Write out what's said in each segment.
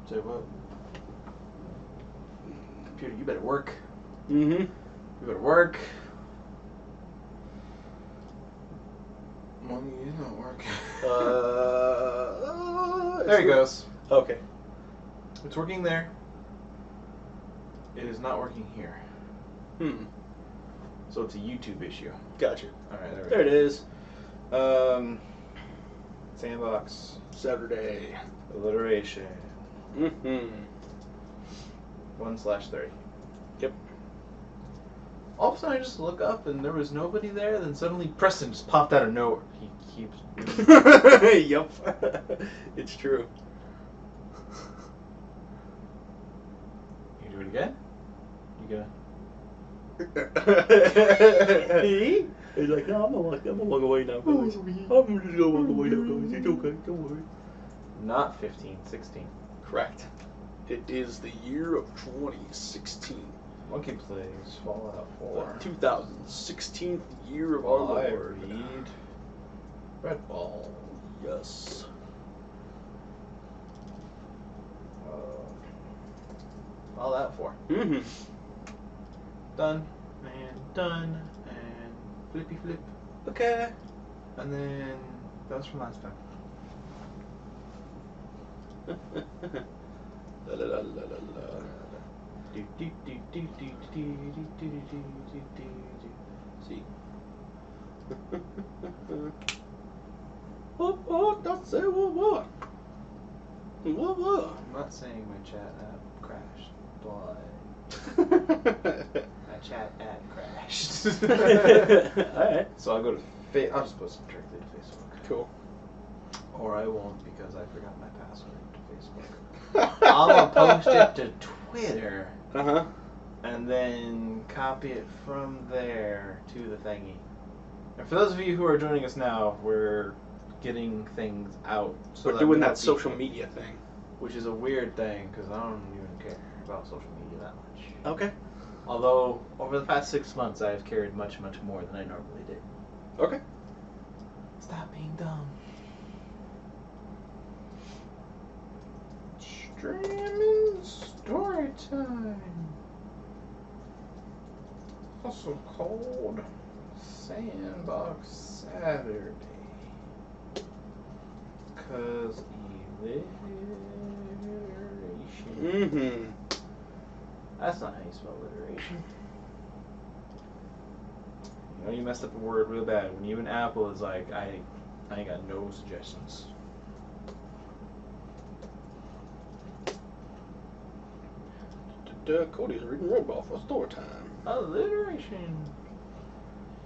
Say what? Computer, you better work. Mm-hmm. You better work. Mommy, you don't work. There he goes. Okay. It's working there. It is not working here. So it's a YouTube issue. Gotcha. Alright, There it is. Sandbox. Saturday. Alliteration. 1/30. Yep. All of a sudden I just look up and there was nobody there, then suddenly Preston just popped out of nowhere. He keeps... Yep. It's true. You do it again? You gonna... He's like, no, I'm gonna walk away now, guys. I'm just gonna walk away now, guys. It's okay, don't worry. Not 15, 16. Correct. It is the year of 2016. Monkey plays Fallout 4. The 2016 year of our I Lord. read Red Ball. Yes. Fallout 4. Mm-hmm. Done and done and flippy flip. Okay. And then that was from last time. La la la la la. See. What? That's it. What? I'm not saying my chat app crashed, but my chat app crashed. Alright. So I'll go to I'll just post it directly to Facebook. Cool. Or I won't because I forgot my password to Facebook. I'm gonna post it to Twitter. Uh-huh. And then copy it from there to the thingy. And for those of you who are joining us now, we're getting things out. So We're doing more that social people, media thing. which is a weird thing because I don't even care about social media that much. Okay. Although over the past 6 months, I have cared much, much more than I normally did. Okay. Stop being dumb. Streaming story time. Also called Sandbox Saturday. Cause alliteration. Mm-hmm. That's not how you spell alliteration. You know you messed up a word real bad when even Apple is like, I ain't got no suggestions. Cody's reading Roll Call for story time. Alliteration.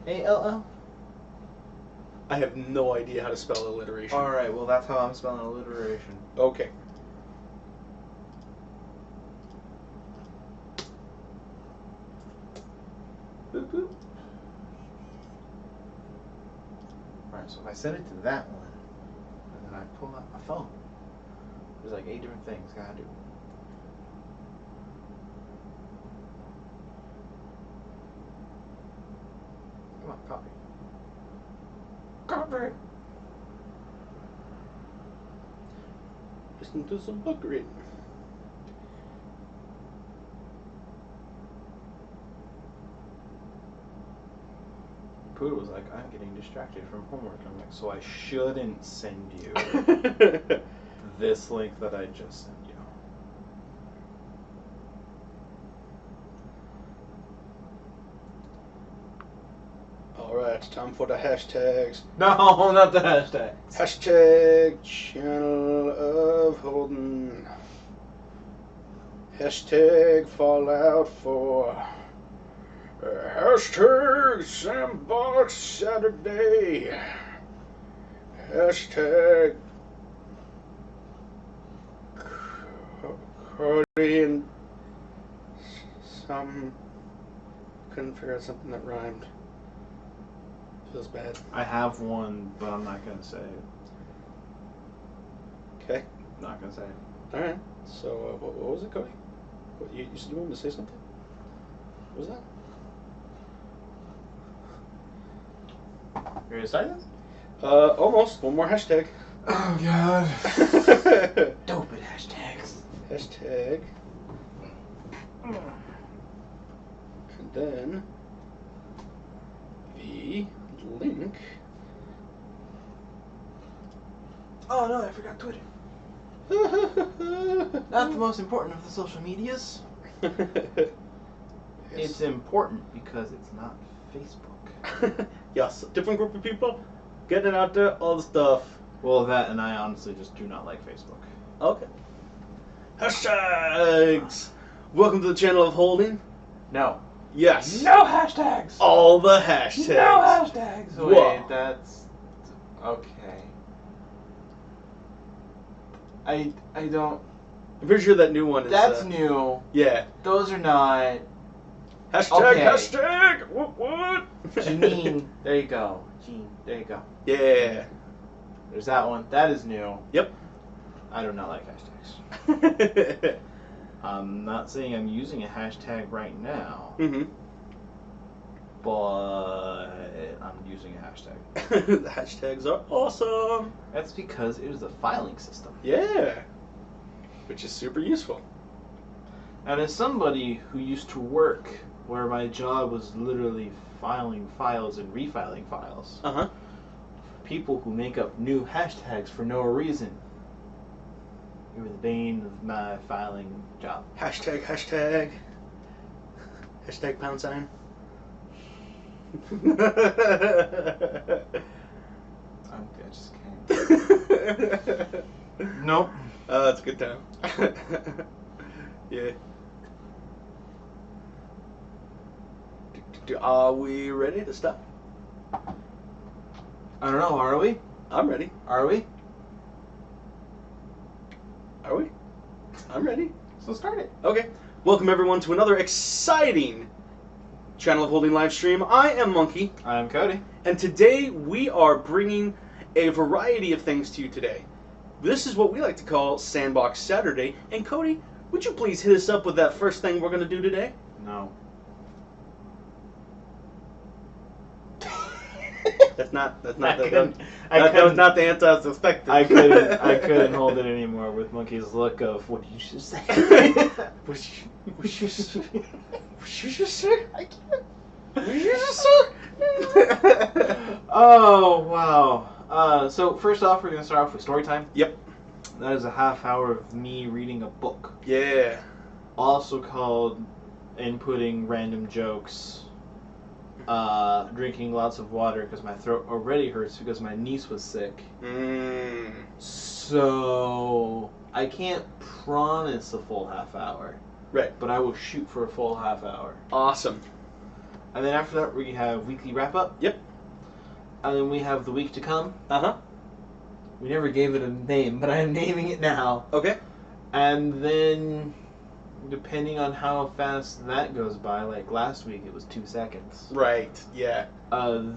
A-L-L? I have no idea how to spell alliteration. Alright, well that's how I'm spelling alliteration. Okay. Boop boop. Alright, so if I set it to that one, and then I pull out my phone, there's like 8 different things I gotta do. Come on, copy. Copy! Listen to some book reading. Poodle was like, I'm getting distracted from homework. I'm like, so I shouldn't send you this link that I just sent you. Alright, time for the hashtags. No, not the hashtag. Hashtag channel of Holden. Hashtag Fallout 4. Hashtag Sandbox Saturday. Hashtag Cody and some couldn't figure out something that rhymed. Feels bad. I have one, but I'm not gonna say it. Okay. Not gonna say it. All right. So what was it, Cody? What, you said you wanted to say something? What was that? You ready to start this? Almost. One more hashtag. Oh god. Dope it hashtags. Hashtag. And then the link. Oh no, I forgot Twitter. Not the most important of the social medias. Yes. It's important because it's not Facebook. Yes, different group of people getting it out there, all the stuff. Well, that and I honestly just do not like Facebook. Okay. Hashtags! Welcome to the channel of Holding. No. Yes. No hashtags! All the hashtags. No hashtags! Wait, Whoa. that's... Okay. I don't... I'm pretty sure that new one is... That's new. Yeah. Those are not... Hashtag, Okay. hashtag! What? Janine, there you go. Jean, there you go. Yeah. There's that one. That is new. Yep. I do not like hashtags. I'm not saying I'm using a hashtag right now, Mm-hmm. but I'm using a hashtag. The hashtags are awesome. That's because it is a filing system. Yeah. Which is super useful. And as somebody who used to work where my job was literally filing files and refiling files, Uh-huh. people who make up new hashtags for no reason, you were the bane of my filing job. Hashtag, hashtag. Hashtag pound sign. I just can't. Nope. That's a good time. Yeah. Are we ready to start? I don't know, are we? I'm ready. Are we? Are we? I'm ready. So start it. Okay. Welcome everyone to another exciting Channel of Holding live stream. I am Monkey, I'm Cody. and today we are bringing a variety of things to you today. This is what we like to call Sandbox Saturday. And Cody, would you please hit us up with that first thing we're going to do today? No. That's not I the couldn't- that was not the answer I was expecting. I couldn't hold it anymore with Monkey's look of what did you just say? What you just say? I can't. What you just say? Oh wow. So first off, we're gonna start off with story time. Yep. That is a half hour of me reading a book, Yeah. also called inputting random jokes, drinking lots of water because my throat already hurts because my niece was sick. Mm. So I can't promise a full half hour, Right. but I will shoot for a full half hour. Awesome. And then after that, we have weekly wrap up. Yep. And then we have the week to come. Uh-huh. We never gave it a name, but I'm naming it now. Okay. And then, depending on how fast that goes by, like last week it was 2 seconds. Right. Yeah.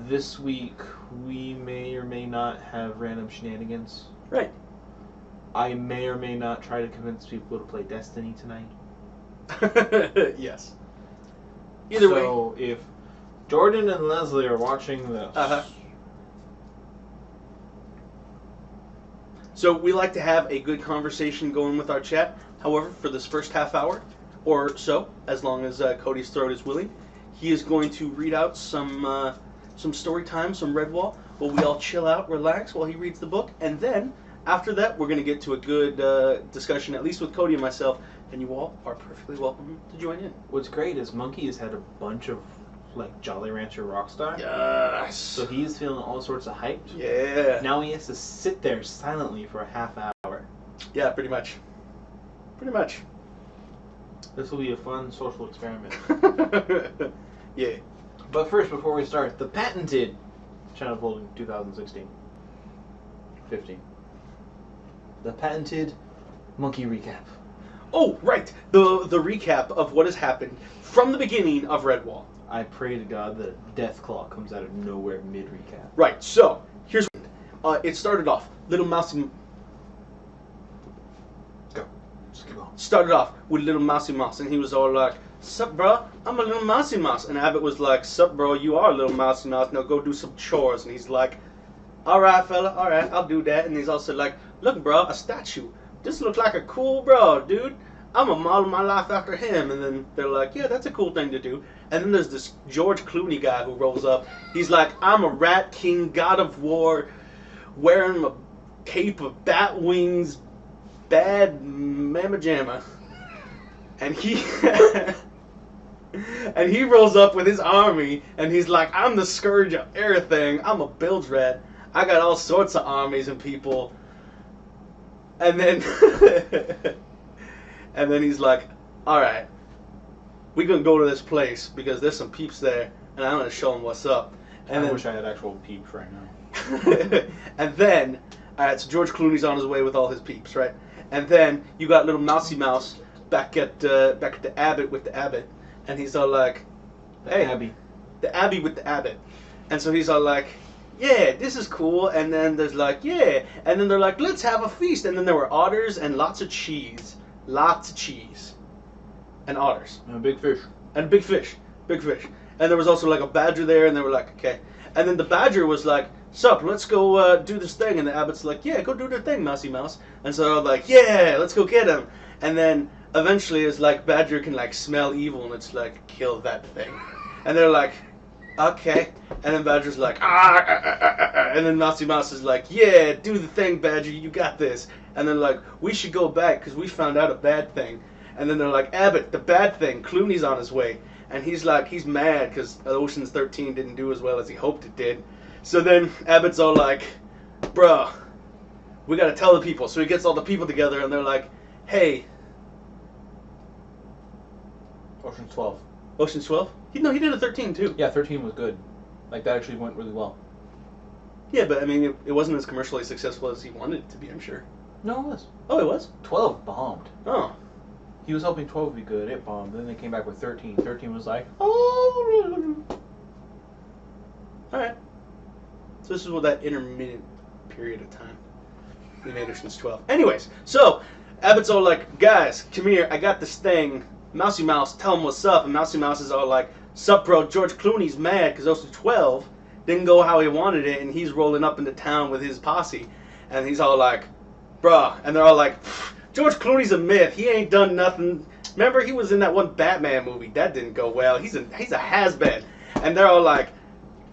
This week we may or may not have random shenanigans. Right. I may or may not try to convince people to play Destiny tonight. Yes. Either way. So if Jordan and Leslie are watching this, Uh-huh. So we like to have a good conversation going with our chat. However, for this first half hour or so, as long as Cody's throat is willing, he is going to read out some story time, some Redwall, while we all chill out, relax while he reads the book, and then after that, we're going to get to a good discussion, at least with Cody and myself, and you all are perfectly welcome to join in. what's great is Monkey has had a bunch of like Jolly Rancher Rockstar. Yes. So he's feeling all sorts of hyped. Yeah. Now he has to sit there silently for a half hour. Yeah, pretty much. Pretty much. This will be a fun social experiment. Yeah. But first, before we start, the patented Channel of Holding 2016. 15. The patented Monkey recap. Oh, right. The recap of what has happened from the beginning of Redwall. I pray to God that a death claw comes out of nowhere mid-recap. Right, so, here's what it started off. Little Mousy... Go. Just keep going. Started off with Little Mousy Mouse, and he was all like, "Sup, bro? I'm a little Mousy Mouse." And Abbott was like, "Sup, bro? You are a little Mousy Mouse. Now go do some chores." And he's like, "All right, fella. All right, I'll do that." And he's also like, "Look, bro, a statue. this looks like a cool bro, dude. I'm gonna model my life after him. And then they're like, yeah, that's a cool thing to do. And then there's this George Clooney guy who rolls up. He's like, I'm a rat king, god of war, wearing a cape of bat wings, bad mamma jamma. And he and he rolls up with his army, and he's like, I'm the scourge of everything. I'm a bilge rat. I got all sorts of armies and people. And then and then he's like, all right, we're going to go to this place because there's some peeps there, and I'm going to show them what's up. And I then, wish I had actual peeps right now. and then, all right, so George Clooney's on his way with all his peeps, right? And then you got little Mousy Mouse back at the Abbot with the Abbot, and he's all like, hey, the Abbey with the Abbot. And so he's all like, yeah, this is cool. And then there's like, yeah. And then they're like, let's have a feast. And then there were otters and lots of cheese. Lots of cheese. And otters. And a big fish. And big fish. Big fish. And there was also like a badger there, and they were like, okay. And then the badger was like, sup, let's go do this thing. And the Abbot's like, yeah, go do the thing, Mousy Mouse. And so they're like, yeah, let's go get him. And then eventually it's like badger can like smell evil, and it's like, kill that thing. And they're like, okay. And then Badger's like, and then Mousy Mouse is like, yeah, do the thing, Badger, you got this. And then like, we should go back because we found out a bad thing. And then they're like, Abbott, the bad thing, Clooney's on his way. And he's like, he's mad because Ocean's 13 didn't do as well as he hoped it did. So then Abbott's all like, bruh, we got to tell the people. So he gets all the people together, and they're like, hey. Ocean's 12. Ocean's 12? He did a 13 too. Yeah, 13 was good. Like, that actually went really well. Yeah, but I mean, it wasn't as commercially successful as he wanted it to be, I'm sure. No, it was. Oh, it was? 12 bombed. Oh. He was hoping 12 would be good. It bombed. Then they came back with 13. 13 was like, oh. Alright. So this is what that intermittent period of time we made Ocean's 12. Anyways, so Abbott's all like, guys, come here. I got this thing. Mousy Mouse, tell him what's up. And Mousy Mouse is all like, sup, bro, George Clooney's mad because Ocean's 12 didn't go how he wanted it, and he's rolling up into town with his posse. And he's all like, bruh. And they're all like, George Clooney's a myth. He ain't done nothing. Remember, he was in that one Batman movie. That didn't go well. He's a has-been. And they're all like,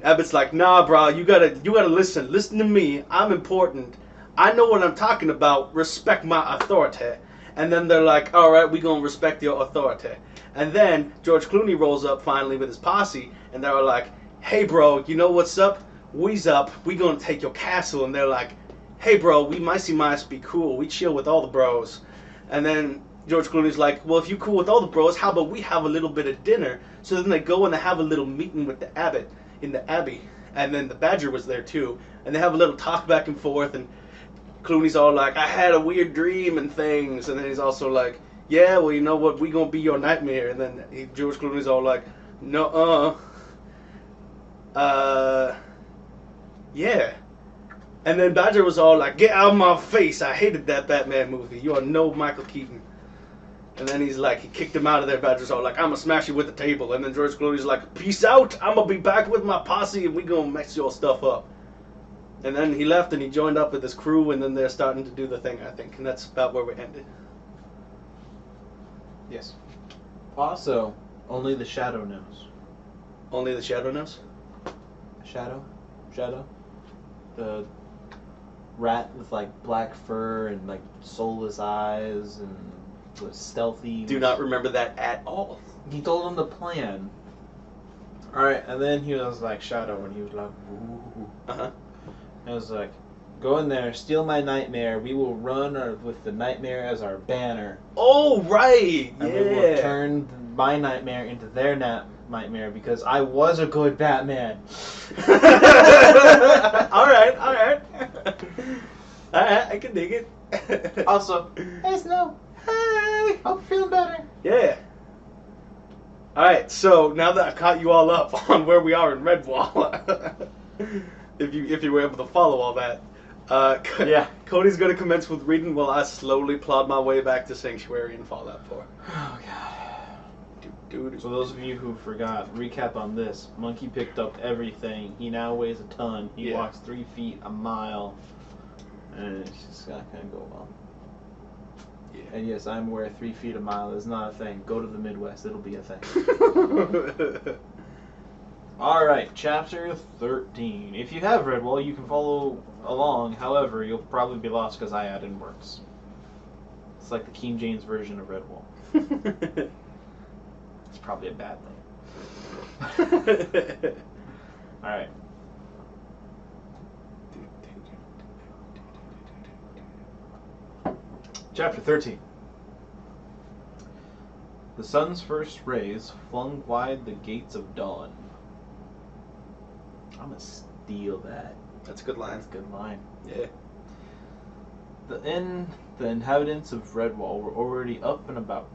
Abbott's like, nah, bro, you gotta listen. Listen to me. I'm important. I know what I'm talking about. Respect my authority. And then they're like, all right, we gonna respect your authority. And then George Clooney rolls up finally with his posse, and they're like, hey, bro, you know what's up? We's up. We gonna take your castle. And they're like, hey, bro, we might be cool. We chill with all the bros. And then George Clooney's like, well, if you cool with all the bros, how about we have a little bit of dinner? So then they go and they have a little meeting with the Abbot in the Abbey. And then the Badger was there too. And they have a little talk back and forth, and Clooney's all like, I had a weird dream and things. And then he's also like, yeah, well, you know what? We gonna be your nightmare. And then George Clooney's all like, yeah. And then Badger was all like, get out of my face. I hated that Batman movie. You are no Michael Keaton. And then he's like, he kicked him out of there. Badger's all like, I'm gonna smash you with the table. And then George Clooney's like, peace out. I'm gonna be back with my posse, and we gonna mess your stuff up. And then he left, and he joined up with his crew, and then they're starting to do the thing, I think. And that's about where we ended. Yes. Also, only the Shadow knows. Only the Shadow knows? Shadow? The rat with like black fur and like soulless eyes and was stealthy. Do not remember that at all. He told him the plan. Alright, and then he was like Shadow, and he was like, ooh. Uh-huh. I was like, go in there, steal my nightmare. We will run with the nightmare as our banner. Oh, right! And yeah. we will turn my nightmare into their nightmare because I was a good Batman. Alright. Alright, I can dig it. Also, hey Snow. Hey, hope you're feeling better. Yeah. Alright, so now that I've caught you all up on where we are in Redwall, if you were able to follow all that, yeah. Cody's going to commence with reading while I slowly plod my way back to Sanctuary and Fallout 4. Oh god. Dude. So those of you who forgot, recap on this. Monkey picked up everything. He now weighs a ton. He walks 3 feet a mile. And it's just not going to go well. Yeah. And yes, I'm aware 3 feet a mile is not a thing. Go to the Midwest, it'll be a thing. Alright, chapter 13. If you have Redwall, you can follow along. However, you'll probably be lost because I added words. It's like the King James version of Redwall. It's probably a bad thing. Alright. Chapter 13. The sun's first rays flung wide the gates of dawn. I'm gonna steal that. That's a good line. That's a good line. Yeah. The inhabitants of Redwall were already up and about.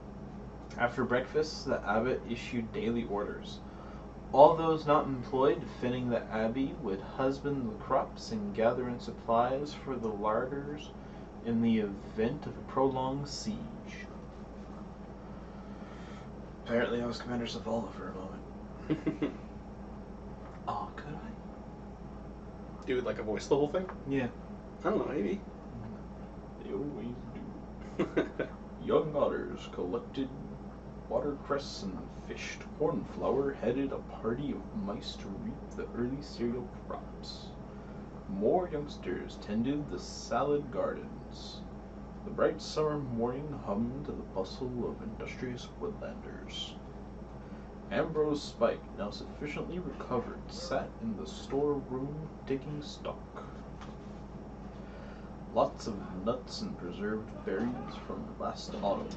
After breakfast, the abbot issued daily orders. All those not employed defending the abbey would husband the crops and gather in supplies for the larders in the event of a prolonged siege. Apparently I was Commander Zavala for a moment. Oh, could I? Do like a voice the whole thing? Yeah. I don't know, maybe. They always do. Young otters collected watercress and fished cornflower, headed a party of mice to reap the early cereal crops. More youngsters tended the salad gardens. The bright summer morning hummed to the bustle of industrious woodlanders. Ambrose Spike, now sufficiently recovered, sat in the storeroom digging stock. Lots of nuts and preserved berries from last autumn.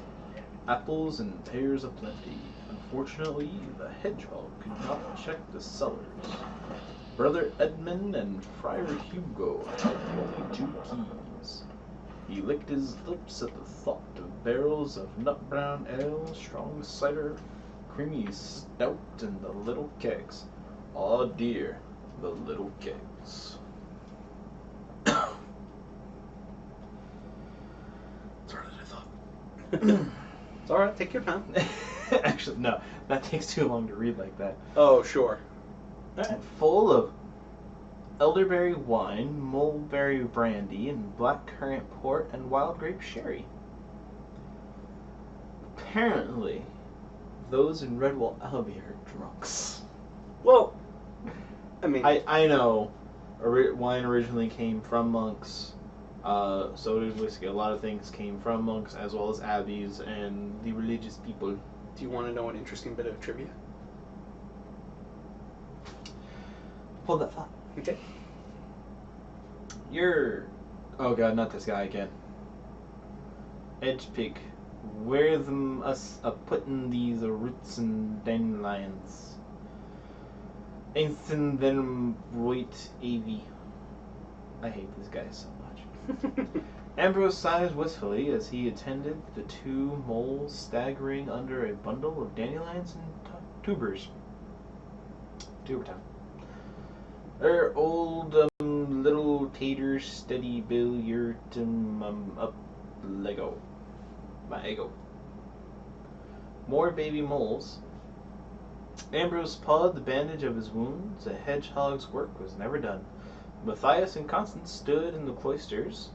Apples and pears aplenty. Unfortunately, the hedgehog could not check the cellars. Brother Edmund and Friar Hugo had only 2 keys. He licked his lips at the thought of barrels of nut brown ale, strong cider, creamy stout, and the little kegs. Aw dear, the little kegs. It's harder than I thought. It's alright, take your time. Actually, no, that takes too long to read like that. Oh, sure. Alright, full of elderberry wine, mulberry brandy, and blackcurrant port, and wild grape sherry. Apparently, those in Redwall Abbey are drunks. Well, I mean... I know wine originally came from monks, so did whiskey. A lot of things came from monks as well as abbeys and the religious people. Do you want to know an interesting bit of trivia? Hold that thought. Okay. Oh god, not this guy again. Edge pig. Where them us putting these roots and dandelions? Ain't them right, Avy. I hate this guy so much. Ambrose sighed wistfully as he attended the 2 moles staggering under a bundle of dandelions and tubers. Tubertown. Old little tater steady bill yurt up Lego. My ego. More baby moles. Ambrose pawed the bandage of his wounds. A hedgehog's work was never done. Matthias and Constance stood in the cloisters.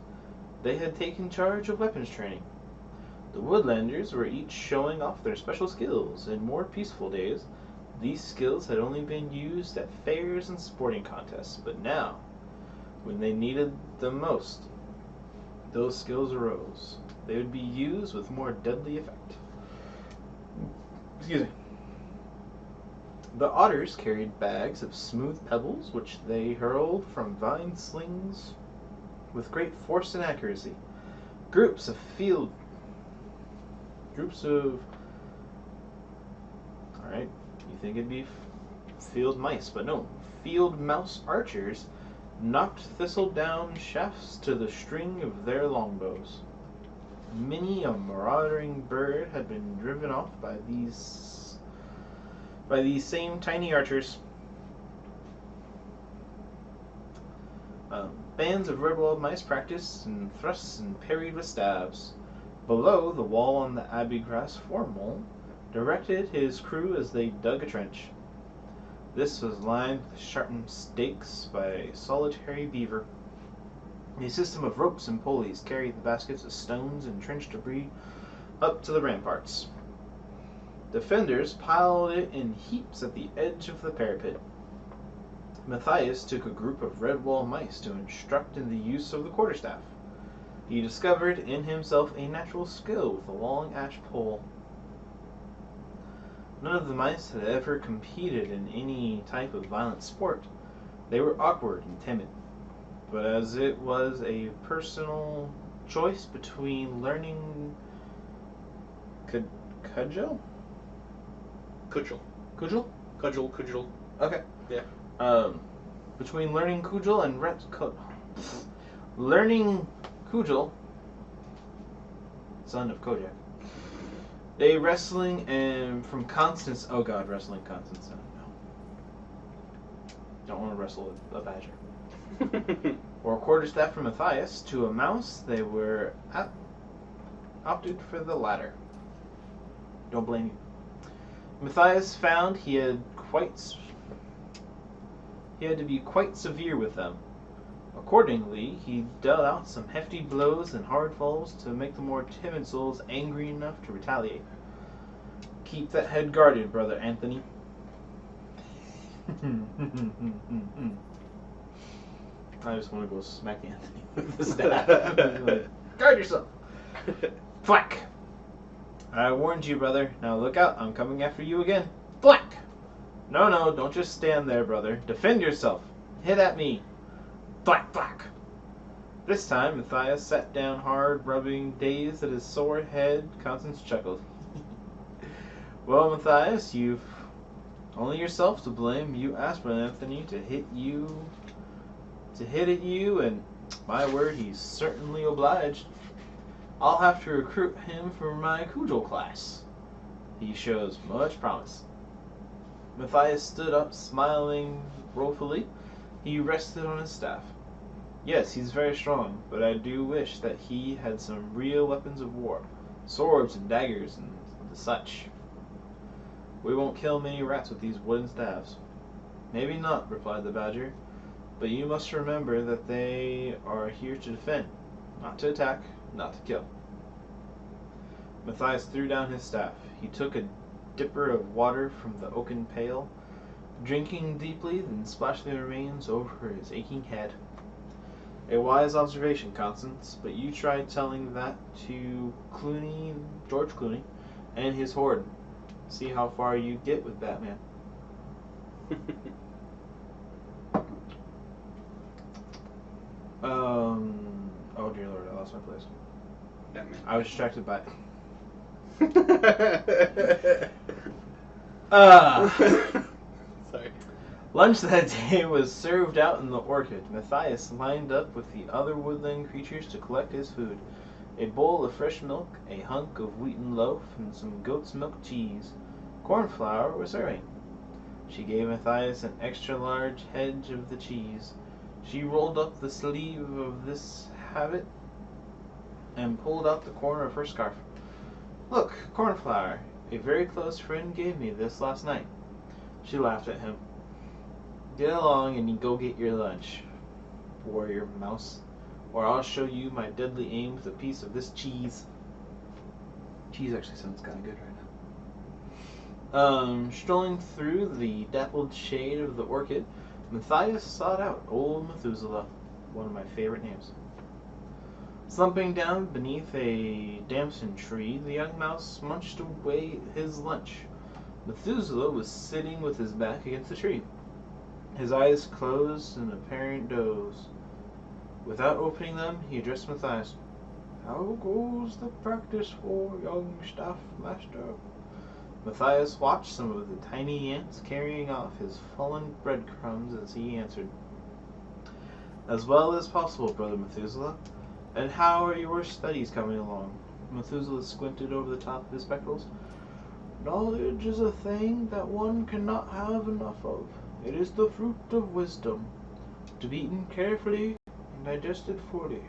They had taken charge of weapons training. The woodlanders were each showing off their special skills. In more peaceful days, these skills had only been used at fairs and sporting contests, but now, when they needed them most, those skills arose. They would be used with more deadly effect. Excuse me. The otters carried bags of smooth pebbles, which they hurled from vine slings with great force and accuracy. Groups of Alright, you think it'd be field mice, but no. Field mouse archers knocked thistledown shafts to the string of their longbows. Many a marauding bird had been driven off by these same tiny archers. Bands of red-walled mice practiced and thrusts and parried with stabs. Below, the wall on the abbey grass formol directed his crew as they dug a trench. This was lined with sharpened stakes by a solitary beaver. A system of ropes and pulleys carried the baskets of stones and trench debris up to the ramparts. Defenders piled it in heaps at the edge of the parapet. Matthias took a group of red wall mice to instruct in the use of the quarterstaff. He discovered in himself a natural skill with a long ash pole. None of the mice had ever competed in any type of violent sport. They were awkward and timid. But as it was a personal choice between learning cudgel? Cudgel. Cudgel. Okay. Yeah. Between learning cudgel and learning cudgel, son of Kojak. A wrestling and from Constance. Oh God, wrestling Constance. No. Don't want to wrestle a badger. Or a quarterstaff from Matthias to a mouse. They were opted for the latter. Don't blame you. Matthias found he had to be quite severe with them. Accordingly, he dealt out some hefty blows and hard falls to make the more timid souls angry enough to retaliate. Keep that head guarded, brother Anthony. I just want to go smack Anthony with the staff. Guard yourself. Thwack. I warned you, brother. Now look out. I'm coming after you again. Thwack. No, don't just stand there, brother. Defend yourself. Hit at me. Thwack, thwack. This time, Matthias sat down hard, rubbing dazed at his sore head. Constance chuckled. Well, Matthias, you've only yourself to blame. You asked Brother Anthony to hit at you, and my word, he's certainly obliged. I'll have to recruit him for my cudgel class. He shows much promise. Matthias stood up, smiling woefully. He rested on his staff. Yes, he's very strong, but I do wish that he had some real weapons of war, swords and daggers and the such. We won't kill many rats with these wooden staves. Maybe not, replied the badger, but you must remember that they are here to defend, not to attack, not to kill. Matthias threw down his staff. He took a dipper of water from the oaken pail, drinking deeply, then splashed the remains over his aching head. A wise observation, Constance, but you tried telling that to George Clooney, and his horde. See how far you get with Batman. Oh dear Lord, I lost my place. Batman. I was distracted by Sorry. Lunch that day was served out in the orchard. Matthias lined up with the other woodland creatures to collect his food. A bowl of fresh milk, a hunk of wheaten loaf, and some goat's milk cheese. Cornflour was serving. She gave Matthias an extra large hedge of the cheese. She rolled up the sleeve of this habit and pulled out the corner of her scarf. Look, Cornflower, a very close friend gave me this last night. She laughed at him. Get along and you go get your lunch, warrior mouse, or I'll show you my deadly aim with a piece of this cheese. Cheese actually sounds kind of good right now. Strolling through the dappled shade of the orchid, Matthias sought out old Methuselah, one of my favorite names. Slumping down beneath a damson tree, the young mouse munched away his lunch. Methuselah was sitting with his back against the tree, his eyes closed in apparent doze. Without opening them, he addressed Matthias. How goes the practice for young staff master? Matthias watched some of the tiny ants carrying off his fallen breadcrumbs as he answered. As well as possible, brother Methuselah. And how are your studies coming along? Methuselah squinted over the top of his spectacles. Knowledge is a thing that one cannot have enough of. It is the fruit of wisdom, to be eaten carefully and digested fully.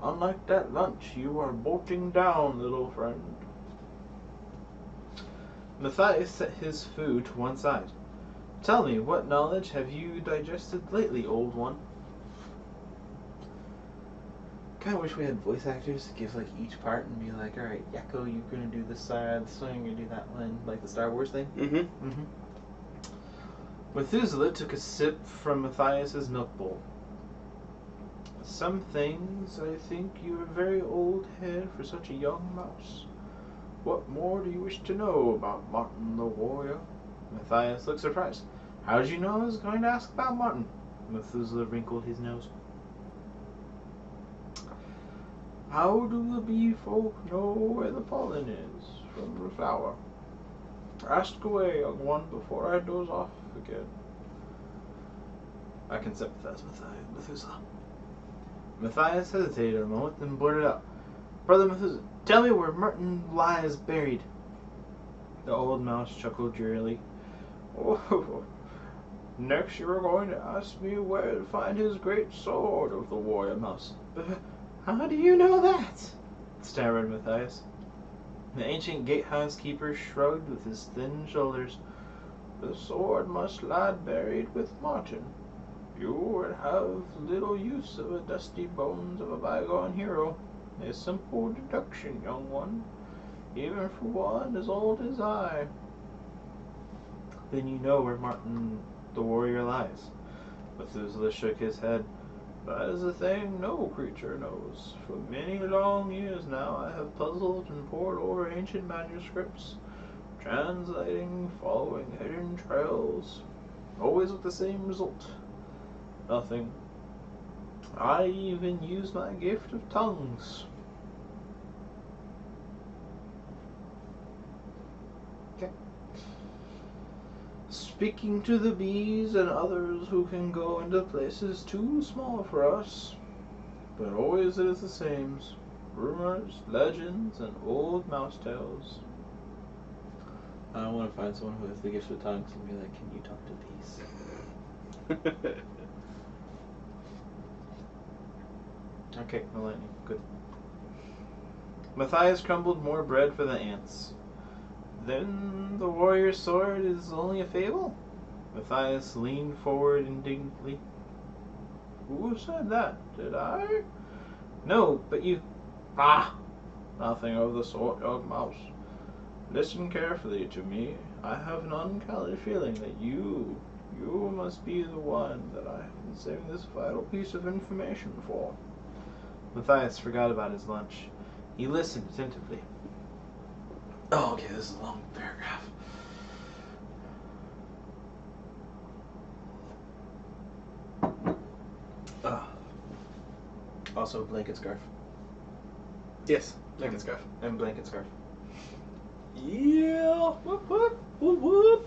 Unlike that lunch, you are bolting down, little friend. Matthias set his food to one side. Tell me, what knowledge have you digested lately, old one? kind of wish we had voice actors to give like each part and be like, all right, Yakko, you're gonna do this side, this one, you're gonna do that one, like the Star Wars thing. Mm-hmm. Methuselah took a sip from Matthias's milk bowl. Some things I think you're a very old head for such a young mouse. What more do you wish to know about Martin the warrior? Matthias looked surprised. How did you know I was going to ask about Martin? Methuselah wrinkled his nose. How do the bee folk know where the pollen is from the flower? Ask away, young one, before I doze off again. I can sympathize with Methuselah. Matthias hesitated a moment, then blurted out, Brother Methuselah, tell me where Martin lies buried. The old mouse chuckled drearily. Oh, next you are going to ask me where to find his great sword of the warrior mouse. How do you know that? Stammered Matthias. The ancient gatehouse keeper shrugged with his thin shoulders. The sword must lie buried with Martin. You would have little use of the dusty bones of a bygone hero. A simple deduction, young one, even for one as old as I. Then you know where Martin the warrior lies. Methuselah shook his head. That is a thing no creature knows. For many long years now I have puzzled and pored over ancient manuscripts, translating, following hidden trails, always with the same result. Nothing. I even use my gift of tongues. Okay. Speaking to the bees and others who can go into places too small for us. But always it is the same. Rumors, legends, and old mouse tales. I want to find someone who has the gift of tongues and be like, can you talk to bees? Okay, no lightning. Good. Matthias crumbled more bread for the ants. Then the warrior's sword is only a fable? Matthias leaned forward indignantly. Who said that? Did I? No, but you... Ah! Nothing of the sort, young mouse. Listen carefully to me. I have an uncanny feeling that you must be the one that I have been saving this vital piece of information for. Matthias forgot about his lunch. He listened attentively. Oh, okay, this is a long paragraph. Also, blanket scarf. Yes, blanket scarf. And blanket scarf. Yeah. Whoop whoop whoop whoop.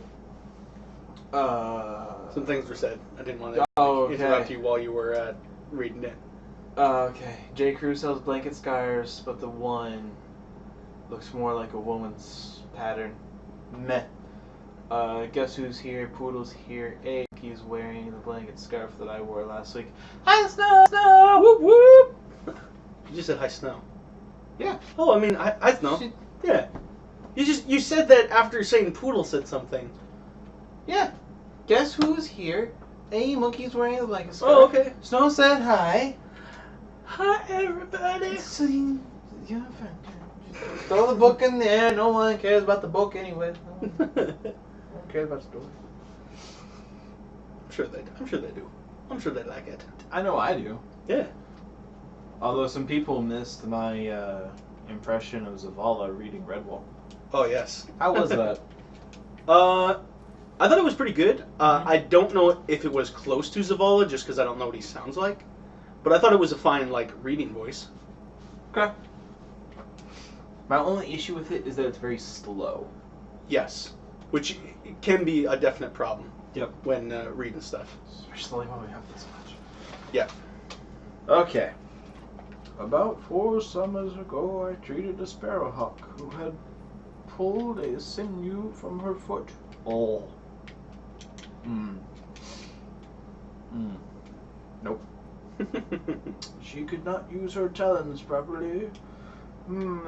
Some things were said. I didn't want to interrupt you while you were reading it. Okay. J. Crew sells blanket scarves, but the one looks more like a woman's pattern. Meh. Guess who's here? Poodle's here. Egg, he's wearing the blanket scarf that I wore last week. Hi, Snow! Snow! Whoop whoop! You just said hi, Snow. Yeah. Oh, I mean, hi, Snow. Yeah. You said that after saying Poodle said something. Yeah. Guess who's here? Hey, Monkey's wearing the blanket scarf. Oh, okay. Snow said hi. Hi, everybody. So yeah, throw the book in there. No one cares about the book anyway. No one cares about the story. I'm sure they do. I'm sure they like it. I know I do. Yeah. Although some people missed my impression of Zavala reading Redwall. Oh, yes. How was that? I thought it was pretty good. I don't know if it was close to Zavala, just because I don't know what he sounds like. But I thought it was a fine, reading voice. Okay. My only issue with it is that it's very slow. Yes. Which can be a definite problem. Yep. When reading stuff. Especially when we have this much. Yeah. Okay. About 4 summers ago, I treated a sparrowhawk who had pulled a sinew from her foot. Oh. Nope. She could not use her talons properly.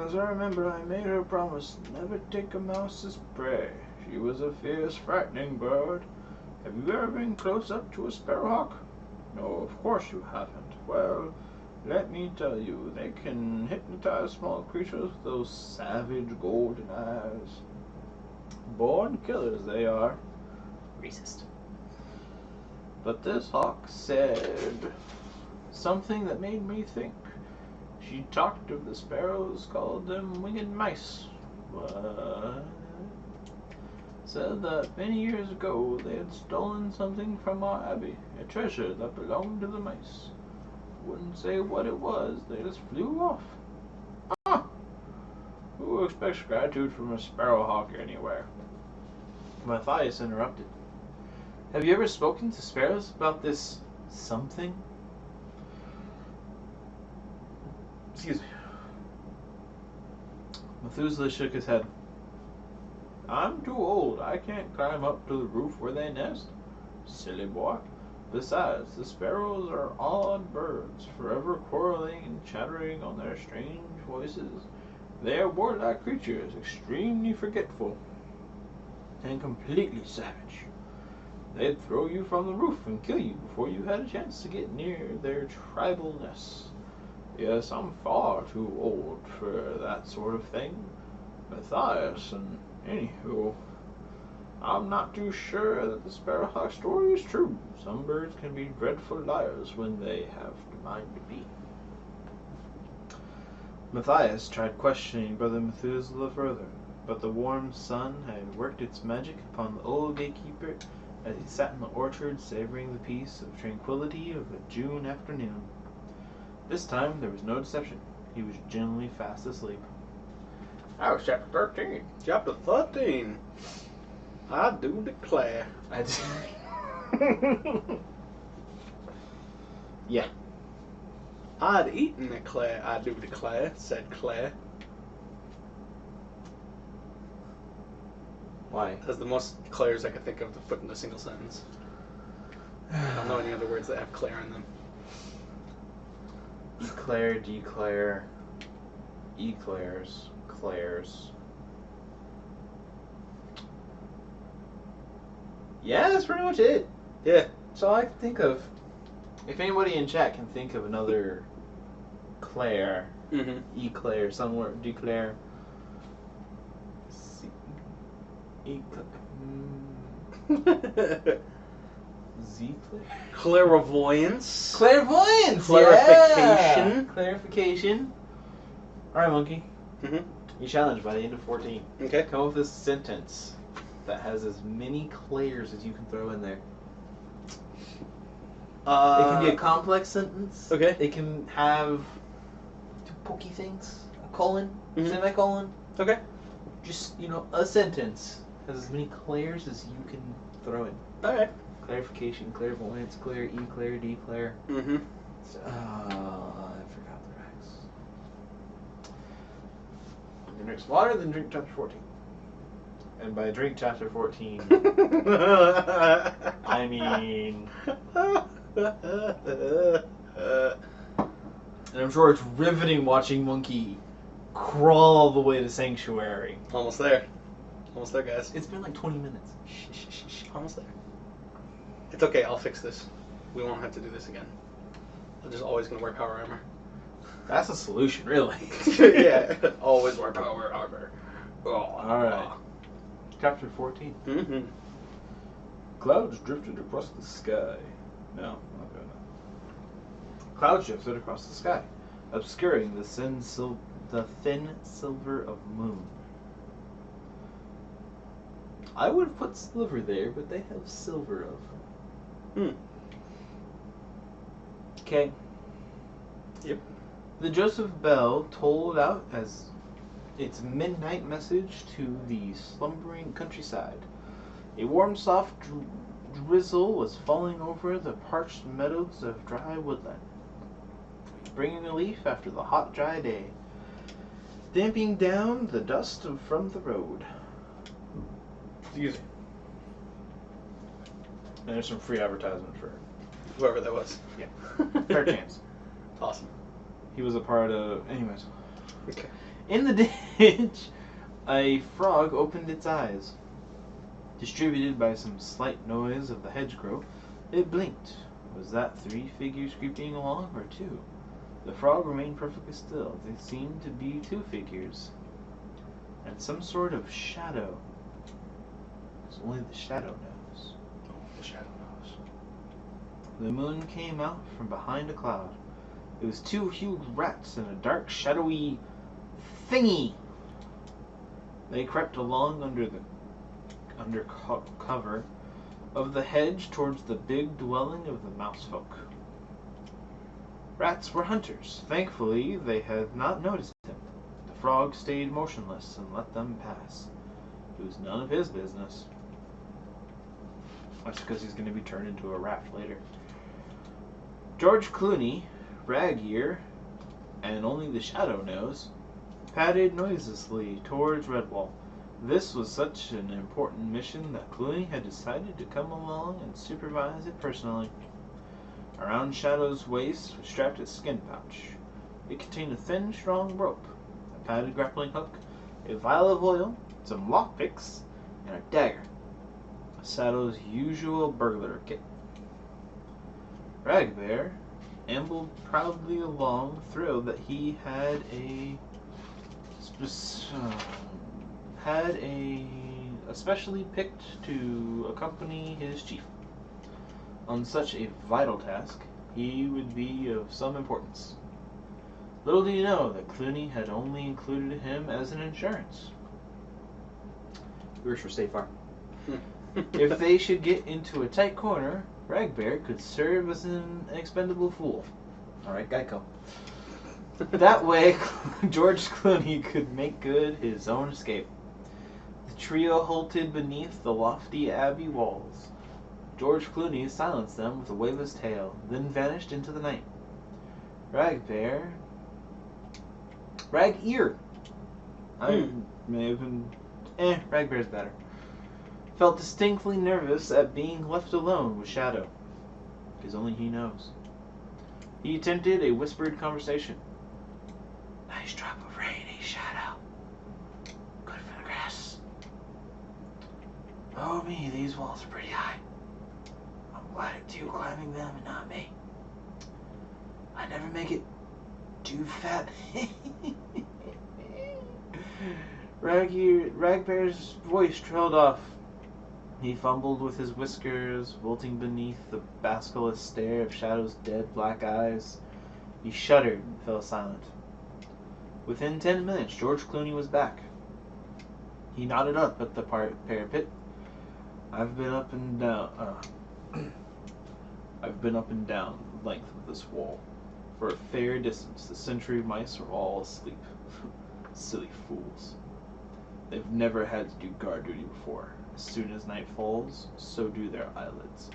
As I remember, I made her promise never take a mouse's prey. She was a fierce, frightening bird. Have you ever been close up to a sparrowhawk? No, of course you haven't. Well, Let me tell you, they can hypnotize small creatures with those savage golden eyes. Born killers they are. Racist. But this hawk said something that made me think. She talked of the sparrows, called them winged mice. What? Said that many years ago they had stolen something from our abbey, a treasure that belonged to the mice. Wouldn't say what it was, they just flew off. Ah! Who expects gratitude from a sparrowhawk anywhere? Matthias interrupted. Have you ever spoken to sparrows about this something? Excuse me. Methuselah shook his head. I'm too old. I can't climb up to the roof where they nest. Silly boy. Besides, the sparrows are odd birds, forever quarreling and chattering on their strange voices. They are warlike creatures, extremely forgetful, and completely savage. They'd throw you from the roof and kill you before you had a chance to get near their tribal nests. Yes, I'm far too old for that sort of thing. Matthias, and anywho, I'm not too sure that the sparrowhawk story is true. Some birds can be dreadful liars when they have the mind to be. Matthias tried questioning Brother Methuselah further, but the warm sun had worked its magic upon the old gatekeeper as he sat in the orchard savoring the peace of tranquility of a June afternoon. This time there was no deception. He was generally fast asleep. That was chapter 13. Chapter 13. I do declare. Yeah. I'd eaten eclair, I do declare, said Claire. Why? That's the most Claires I could think of to put in a single sentence. I don't know any other words that have Claire in them. Eclair, declare, eclairs, clairs. Yeah, that's pretty much it. Yeah. That's all I can think of. If anybody in chat can think of another Claire, eclair, somewhere, declare, Clairvoyance. Clairvoyance. Clarification. Yeah. Clarification. All right, monkey. Mm-hmm. You challenged by the end of 14. Okay. Come up with a sentence that has as many Claires as you can throw in there. It can be a complex sentence. Okay. It can have two pokey things. A colon, semicolon. Okay. Just, a sentence has as many Claires as you can throw in. Alright. Clarification, clairvoyance, clair, eclair, declare. Mm-hmm. I forgot the Rex. You drink some water, then drink chapter 14. And by drink chapter 14, I mean... And I'm sure it's riveting watching Monkey crawl all the way to Sanctuary. Almost there. Almost there, guys. It's been like 20 minutes. Almost there. It's okay, I'll fix this. We won't have to do this again. I'm just always going to wear power armor. That's a solution, really. Yeah, always wear power armor. Oh. Alright. Chapter 14. Mm-hmm. Clouds drifted across the sky. No, not good enough. Clouds drifted across the sky, obscuring the thin silver of moon. I would have put sliver there, but they have silver of. Okay. Yep. The Joseph Bell tolled out as its midnight message to the slumbering countryside. A warm, soft drizzle was falling over the parched meadows of dry woodland, bringing relief after the hot, dry day, damping down the dust from the road. Excuse me. And there's some free advertisement for Whoever that was. Yeah. Fair chance. Awesome. He was a part of... Anyways. Okay. In the ditch, a frog opened its eyes. Distributed by some slight noise of the hedgerow, it blinked. Was that 3 figures creeping along, or 2? The frog remained perfectly still. They seemed to be two figures, and some sort of shadow. Because only the shadow knows. Oh, the shadow knows. The moon came out from behind a cloud. It was two huge rats and a dark, shadowy thingy. They crept along under cover of the hedge towards the big dwelling of the mouse folk. Rats were hunters. Thankfully, they had not noticed him. The frog stayed motionless and let them pass. It was none of his business. That's because he's going to be turned into a rat later. George Clooney, Rag-Ear, and only the shadow knows, padded noiselessly towards Redwall. This was such an important mission that Clooney had decided to come along and supervise it personally. Around Shadow's waist was strapped a skin pouch. It contained a thin, strong rope, a padded grappling hook, a vial of oil, some lockpicks, and a dagger. Shadow's usual burglar kit. Ragbear ambled proudly along, thrilled that he had especially picked to accompany his chief. On such a vital task, he would be of some importance. Little did he know that Clooney had only included him as an insurance. He works for State Farm. If they should get into a tight corner, Ragbear could serve as an expendable fool. Alright, Geico. That way, George Clooney could make good his own escape. The trio halted beneath the lofty abbey walls. George Clooney silenced them with a wave of his tail, then vanished into the night. Rag-Ear. I may have been... Ragbear's better. Felt distinctly nervous at being left alone with Shadow, because only he knows. He attempted a whispered conversation. Nice drop of rain, eh, Shadow? Good for the grass. Oh me, these walls are pretty high. I'm glad it's you climbing them and not me. I never make it too fat. Ragbear's voice trailed off. He fumbled with his whiskers, wilting beneath the basilisk stare of Shadow's dead black eyes. He shuddered and fell silent. Within 10 minutes, George Clooney was back. He nodded up at the parapet. I've been up and down the length of this wall. For a fair distance, the sentry mice are all asleep. Silly fools. They've never had to do guard duty before. As soon as night falls, so do their eyelids.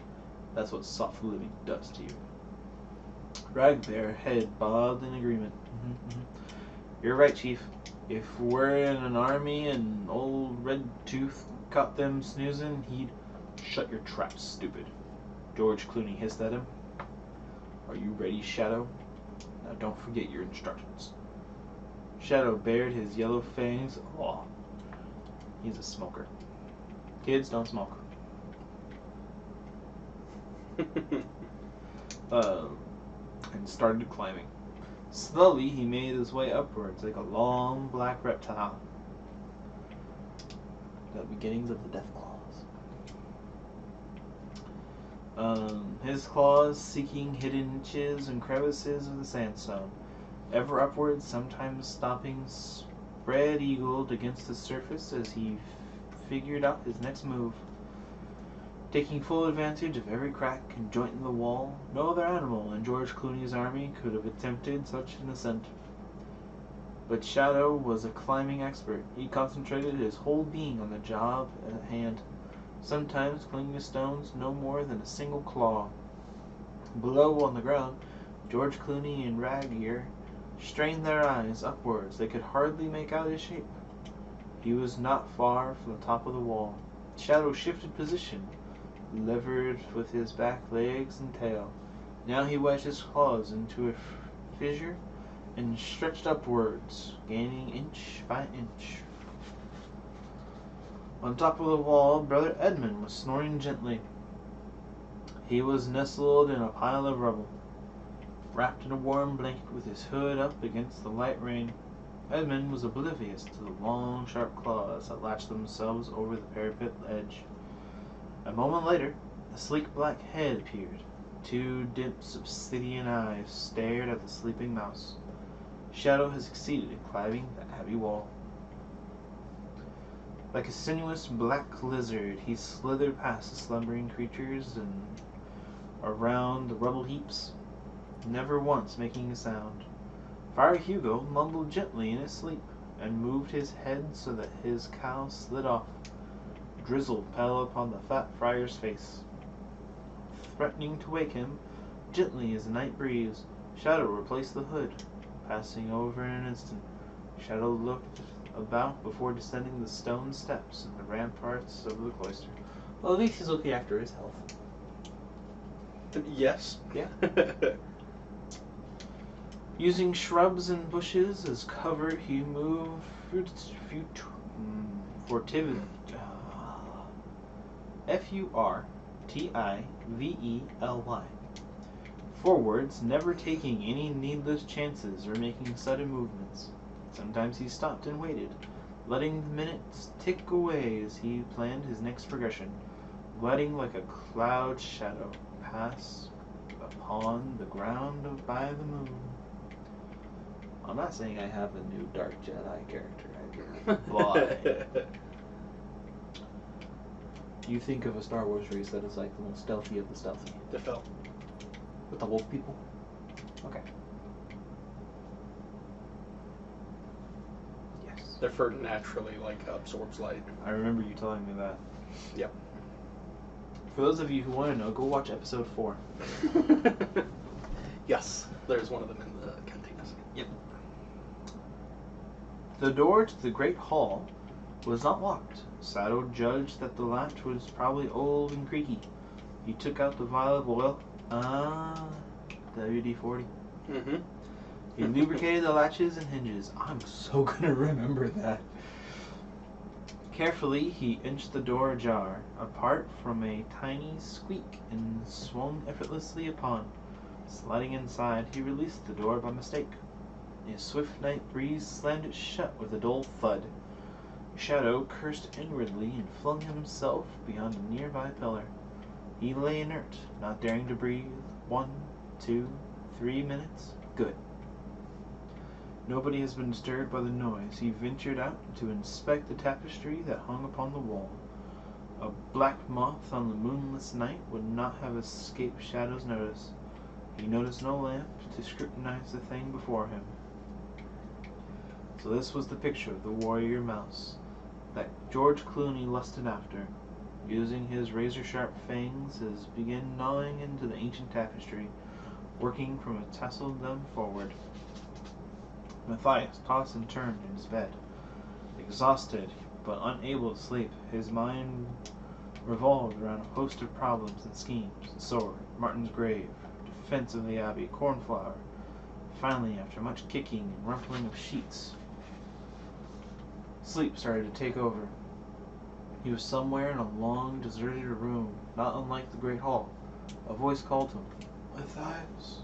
That's what soft living does to you. Ragbear head bobbed in agreement. You're right, Chief. If we're in an army and old Red Tooth caught them snoozing, he'd shut your traps, stupid. George Clooney hissed at him. Are you ready, Shadow? Now don't forget your instructions. Shadow bared his yellow fangs. Oh, he's a smoker. Kids don't smoke. And started climbing. Slowly, he made his way upwards like a long black reptile. The beginnings of the death claws. His claws seeking hidden niches and crevices of the sandstone. Ever upwards, sometimes stopping spread-eagled against the surface as he figured out his next move. Taking full advantage of every crack and joint in the wall, no other animal in George Clooney's army could have attempted such an ascent. But Shadow was a climbing expert. He concentrated his whole being on the job at hand, sometimes clinging to stones no more than a single claw. Below on the ground, George Clooney and Rag-Ear strained their eyes upwards. They could hardly make out his shape. He was not far from the top of the wall. Shadow shifted position, levered with his back legs and tail. Now he wedged his claws into a fissure and stretched upwards, gaining inch by inch. On top of the wall, Brother Edmund was snoring gently. He was nestled in a pile of rubble. Wrapped in a warm blanket with his hood up against the light rain, Edmund was oblivious to the long, sharp claws that latched themselves over the parapet edge. A moment later, a sleek black head appeared. Two dimps of obsidian eyes stared at the sleeping mouse. Shadow had succeeded in climbing the abbey wall. Like a sinuous black lizard, he slithered past the slumbering creatures and around the rubble heaps, never once making a sound. Friar Hugo mumbled gently in his sleep and moved his head so that his cowl slid off. Drizzle fell upon the fat friar's face, threatening to wake him. Gently as a night breeze, Shadow replaced the hood, passing over in an instant. Shadow looked about before descending the stone steps and the ramparts of the cloister. Well, at least he's looking after his health. Yes. Yeah. Using shrubs and bushes as cover, he moved furtively. Furtively. Forwards, never taking any needless chances or making sudden movements. Sometimes he stopped and waited, letting the minutes tick away as he planned his next progression, gliding like a cloud shadow pass upon the ground by the moon. I'm not saying I have a new Dark Jedi character idea, but you think of a Star Wars race that is like the most stealthy of the stealthy. The fell. With the wolf people? Okay. Yes. Their fur naturally absorbs light. I remember you telling me that. Yep. For those of you who want to know, go watch episode 4. Yes, there's one of them in the cantinas. Yep. The door to the great hall was not locked. Shadow judged that the latch was probably old and creaky. He took out the vial of oil. WD-40. Mm-hmm. He lubricated the latches and hinges. I'm so gonna remember that. Carefully, he inched the door ajar, apart from a tiny squeak, and swung effortlessly upon. Sliding inside, he released the door by mistake. A swift night breeze slammed it shut with a dull thud. Shadow cursed inwardly and flung himself beyond a nearby pillar. He lay inert, not daring to breathe. 1, 2, 3 minutes. Good. Nobody has been disturbed by the noise. He ventured out to inspect the tapestry that hung upon the wall. A black moth on the moonless night would not have escaped Shadow's notice. He noticed no lamp to scrutinize the thing before him. So this was the picture of the warrior mouse that George Clooney lusted after. Using his razor-sharp fangs, he began gnawing into the ancient tapestry, working from a tasseled them forward. Matthias tossed and turned in his bed. Exhausted, but unable to sleep, his mind revolved around a host of problems and schemes. The sword, Martin's grave, defense of the abbey, cornflower. Finally, after much kicking and rumpling of sheets, sleep started to take over. He was somewhere in a long, deserted room, not unlike the great hall. A voice called him. Matthias.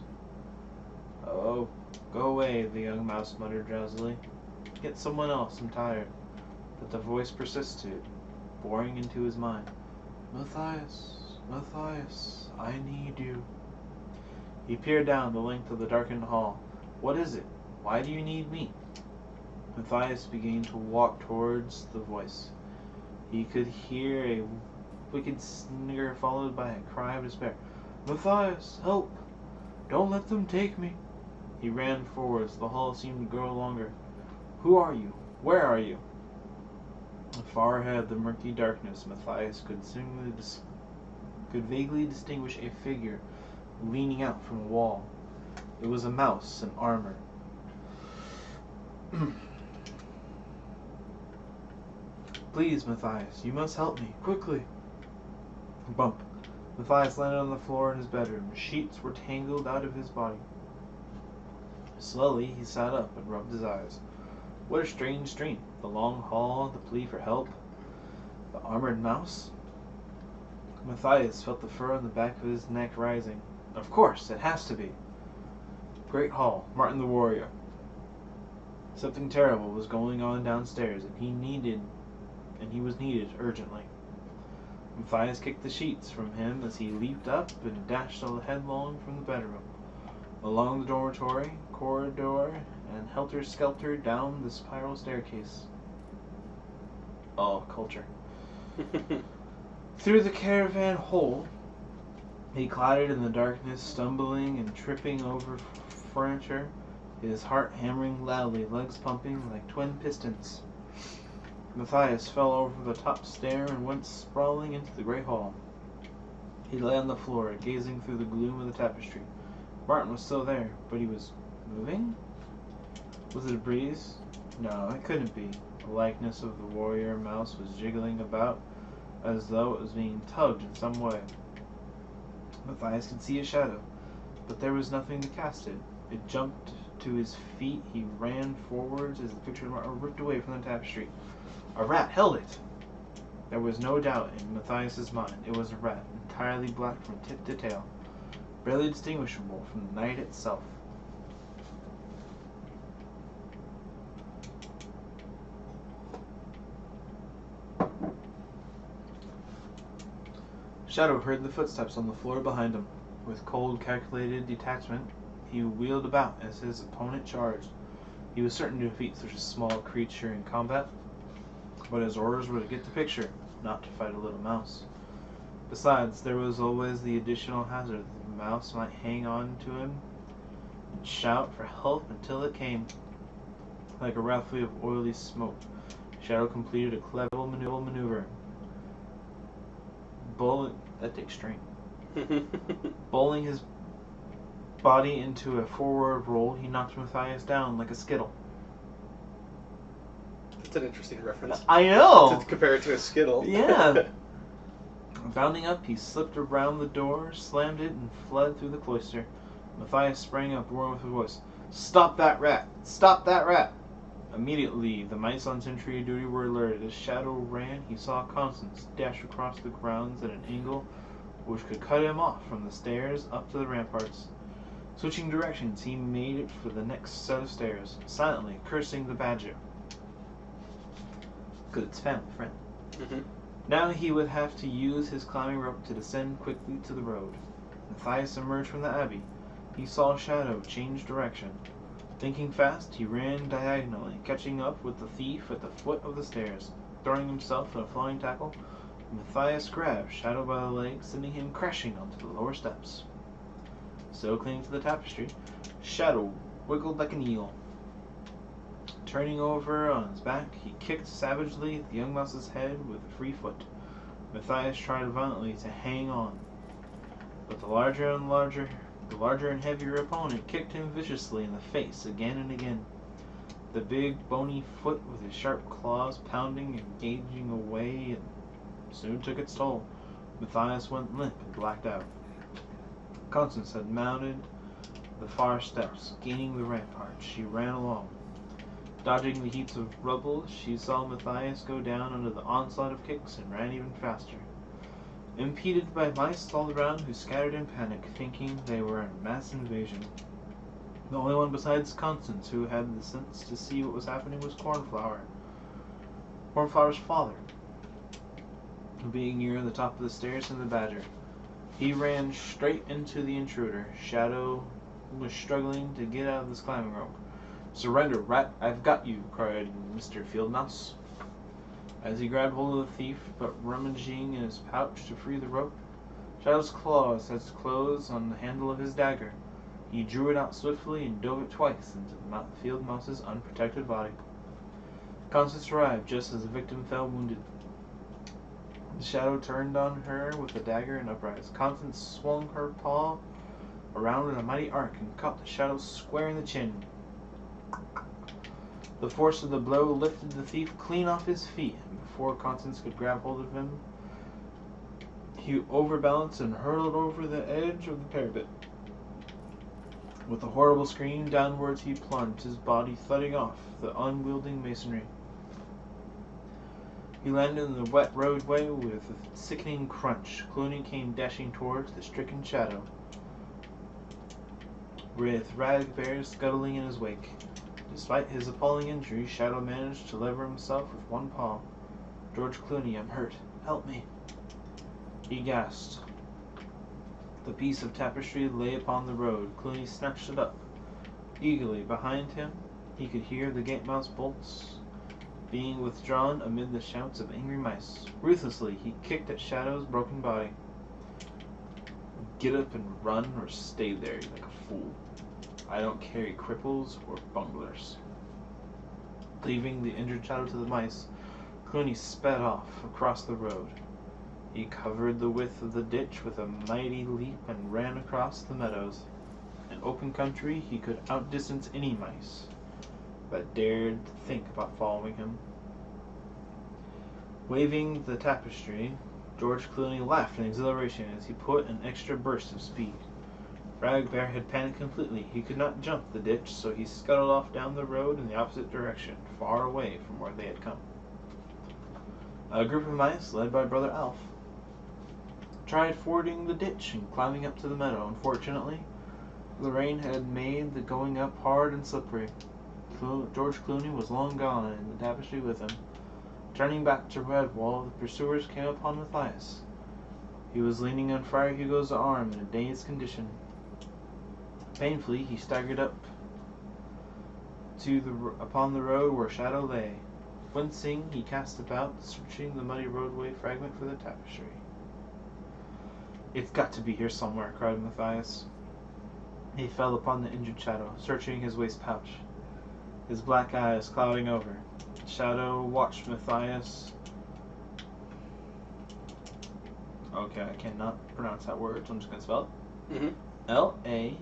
Oh, go away, the young mouse muttered drowsily. Get someone else, I'm tired. But the voice persisted, boring into his mind. Matthias, Matthias, I need you. He peered down the length of the darkened hall. What is it? Why do you need me? Matthias began to walk towards the voice. He could hear a wicked snicker followed by a cry of despair. Matthias, help! Don't let them take me. He ran forwards. The hall seemed to grow longer. Who are you? Where are you? Far ahead, the murky darkness, Matthias could vaguely distinguish a figure leaning out from a wall. It was a mouse in armor. Please, Matthias, you must help me, quickly. Bump. Matthias landed on the floor in his bedroom. Sheets were tangled out of his body. Slowly, he sat up and rubbed his eyes. What a strange dream. The long hall, the plea for help, the armored mouse. Matthias felt the fur on the back of his neck rising. Of course, it has to be. Great Hall, Martin the Warrior. Something terrible was going on downstairs, and he was needed urgently. Matthias kicked the sheets from him as he leaped up and dashed headlong from the bedroom, along the dormitory corridor, and helter-skelter down the spiral staircase. Oh, culture. Through the caravan hole, he clattered in the darkness, stumbling and tripping over furniture, his heart hammering loudly, legs pumping like twin pistons. Matthias fell over the top stair and went sprawling into the great hall. He lay on the floor, gazing through the gloom of the tapestry. Martin was still there, but he was moving? Was it a breeze? No, it couldn't be. The likeness of the warrior mouse was jiggling about as though it was being tugged in some way. Matthias could see a shadow, but there was nothing to cast it. It jumped to his feet. He ran forwards as the picture of Martin ripped away from the tapestry. A rat held it! There was no doubt in Matthias's mind. It was a rat, entirely black from tip to tail, barely distinguishable from the night itself. Shadow heard the footsteps on the floor behind him. With cold, calculated detachment, he wheeled about as his opponent charged. He was certain to defeat such a small creature in combat, but his orders were to get the picture, not to fight a little mouse. Besides, there was always the additional hazard that the mouse might hang on to him and shout for help until it came. Like a raffle of oily smoke, Shadow completed a clever maneuver. That takes strength. Bowling his body into a forward roll, he knocked Matthias down like a skittle. That's an interesting reference. I know! To compare it to a skittle. Yeah. Bounding up, he slipped around the door, slammed it, and fled through the cloister. Matthias sprang up, roaring with his voice, "Stop that rat! Stop that rat!" Immediately, the mice on sentry duty were alerted. As Shadow ran, he saw Constance dash across the grounds at an angle which could cut him off from the stairs up to the ramparts. Switching directions, he made it for the next set of stairs, silently cursing the badger. Because it's family friend. Mm-hmm. Now he would have to use his climbing rope to descend quickly to the road. Matthias emerged from the abbey. He saw Shadow change direction. Thinking fast, he ran diagonally, catching up with the thief at the foot of the stairs. Throwing himself in a flying tackle, Matthias grabbed Shadow by the leg, sending him crashing onto the lower steps. Still clinging to the tapestry, Shadow wiggled like an eel. Turning over on his back, he kicked savagely at the young mouse's head with a free foot. Matthias tried violently to hang on, but the larger and heavier opponent kicked him viciously in the face again and again. The big, bony foot with his sharp claws pounding and gauging away and soon took its toll. Matthias went limp and blacked out. Constance had mounted the far steps, gaining the rampart. She ran along. Dodging the heaps of rubble, she saw Matthias go down under the onslaught of kicks and ran even faster. Impeded by mice all around who scattered in panic, thinking they were a mass invasion. The only one besides Constance who had the sense to see what was happening was Cornflower. Cornflower's father, being near the top of the stairs in the badger. He ran straight into the intruder. Shadow was struggling to get out of this climbing rope. "Surrender, rat! I've got you!" cried Mr. Field Mouse. As he grabbed hold of the thief, but rummaging in his pouch to free the rope, Shadow's claws had closed on the handle of his dagger. He drew it out swiftly and dove it twice into the Field Mouse's unprotected body. Constance arrived just as the victim fell wounded. The Shadow turned on her with the dagger and uprise. Constance swung her paw around in a mighty arc and caught the Shadow square in the chin. The force of the blow lifted the thief clean off his feet, and before Constance could grab hold of him, he overbalanced and hurtled over the edge of the parapet. With a horrible scream, downwards he plunged, his body thudding off the unwieldy masonry. He landed in the wet roadway with a sickening crunch. Clooney came dashing towards the stricken Shadow. with Ragbear scuttling in his wake. Despite his appalling injuries, Shadow managed to lever himself with one paw. "George Clooney, I'm hurt. Help me." He gasped. The piece of tapestry lay upon the road. Clooney snatched it up. Eagerly behind him, he could hear the gatemouse bolts being withdrawn amid the shouts of angry mice. Ruthlessly, he kicked at Shadow's broken body. "Get up and run or stay there, you like a fool. I don't carry cripples or bunglers." Leaving the injured Shadow to the mice, Clooney sped off across the road. He covered the width of the ditch with a mighty leap and ran across the meadows. In open country, he could outdistance any mice that dared to think about following him. Waving the tapestry, George Clooney laughed in exhilaration as he put an extra burst of speed. Ragbear had panicked completely. He could not jump the ditch, so he scuttled off down the road in the opposite direction, far away from where they had come. A group of mice, led by Brother Alf, tried fording the ditch and climbing up to the meadow. Unfortunately, the rain had made the going up hard and slippery. George Clooney was long gone, and the tapestry with him. Turning back to Redwall, the pursuers came upon Matthias. He was leaning on Friar Hugo's arm in a dazed condition. Painfully, he staggered up upon the road where Shadow lay. Wincing, he cast about, searching the muddy roadway fragment for the tapestry. "It's got to be here somewhere," cried Matthias. He fell upon the injured Shadow, searching his waist pouch, his black eyes clouding over. Shadow watched Matthias. Okay, I cannot pronounce that word, so I'm just going to spell it. Mm-hmm. Laconically.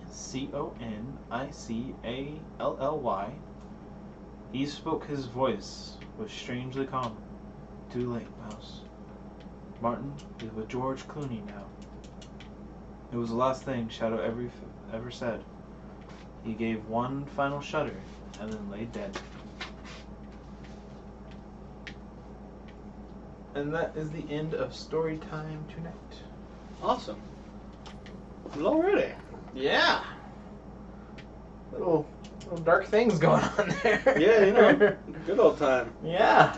He spoke, his voice was strangely calm. "Too late, Mouse. Martin is with George Clooney now." It was the last thing Shadow ever said. He gave one final shudder and then lay dead. And that is the end of story time tonight. Awesome. Already. Yeah. Little dark things going on there. Yeah, you know, good old time. Yeah.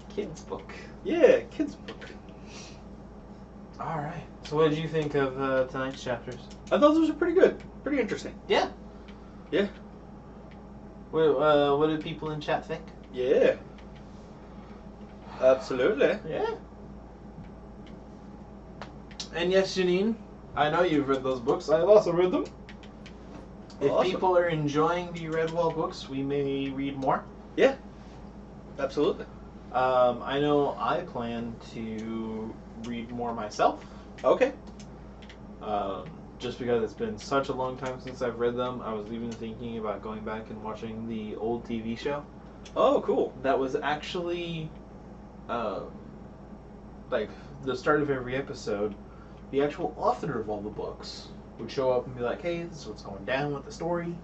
Kids book. Yeah, kids book. All right. So what did you think of tonight's chapters? I thought those were pretty good. Pretty interesting. Yeah. Yeah. What did people in chat think? Yeah. Absolutely. Yeah. And yes, Janine, I know you've read those books. I've also read them. If Awesome. people are enjoying the Redwall books, we may read more. Yeah. Absolutely. I know I plan to read more myself. Okay. Just because it's been such a long time since I've read them. I was even thinking about going back and watching the old TV show. Oh, cool. That was actually, like, the start of every episode, the actual author of all the books would show up and be like, "Hey, this is what's going down with the story."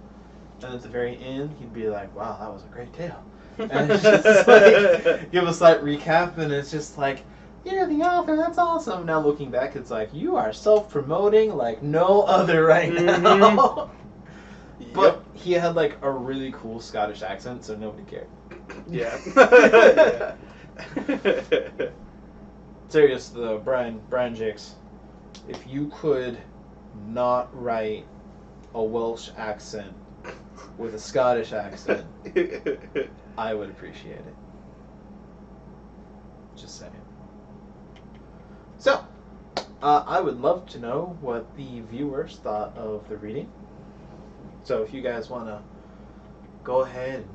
And at the very end, he'd be like, "Wow, that was a great tale." And it's just like, give a slight recap, and it's just like, "You're the author, that's awesome." Now looking back, it's like, you are self-promoting like no other right now. But he had like a really cool Scottish accent, so nobody cared. Yeah. Yeah. Serious though, Brian Jakes, if you could not write a Welsh accent with a Scottish accent, I would appreciate it. Just saying. So, I would love to know what the viewers thought of the reading. So if you guys want to go ahead and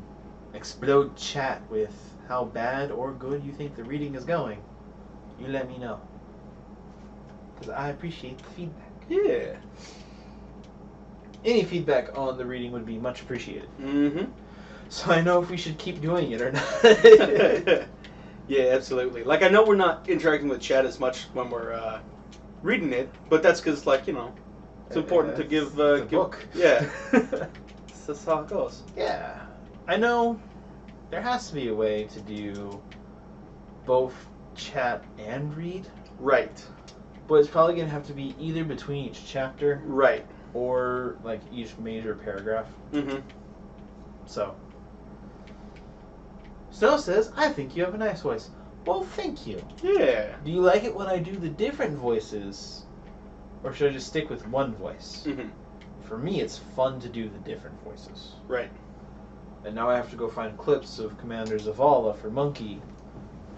explode chat with how bad or good you think the reading is going, you let me know. Because I appreciate the feedback. Yeah. Any feedback on the reading would be much appreciated. Mm-hmm. So I know if we should keep doing it or not. Yeah, absolutely. Like, I know we're not interacting with chat as much when we're reading it, but that's because, like, you know, it's important to give... it's a book. Yeah. That's how it goes. Yeah. I know there has to be a way to do both chat and read, Right. but it's probably going to have to be either between each chapter Right. or like each major paragraph. Mm-hmm. So, Snow says, I think you have a nice voice. Well, thank you. Yeah. Do you like it when I do the different voices, or should I just stick with one voice? Mm-hmm. For me, it's fun to do the different voices. Right. And now I have to go find clips of Commander Zavala for Monkey,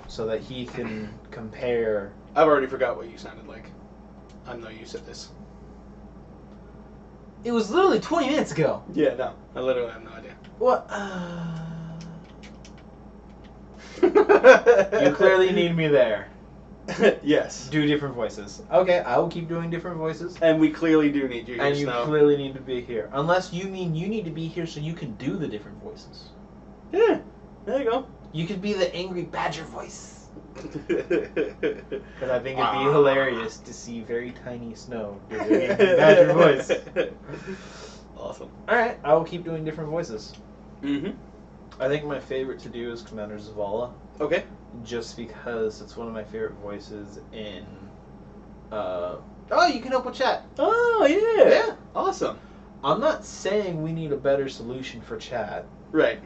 so that he can compare. I've already forgot what you sounded like. I know you said this. It was literally 20 minutes ago. Yeah, no. I literally have no idea. What? You clearly need me there. Yes. Do different voices. Okay, I will keep doing different voices. And we clearly do need you here, And you Snow. clearly need to be here. Unless you mean you need to be here so you can do the different voices. Yeah. There you go. You could be the angry badger voice. Because I think it'd be hilarious to see very tiny Snow do the angry badger voice. Awesome. Alright, I will keep doing different voices. Mm-hmm. I think my favorite to do is Commander Zavala. Okay. Just because it's one of my favorite voices in... Oh, you can help with chat. Oh, yeah. Yeah. Awesome. I'm not saying we need a better solution for chat, Right.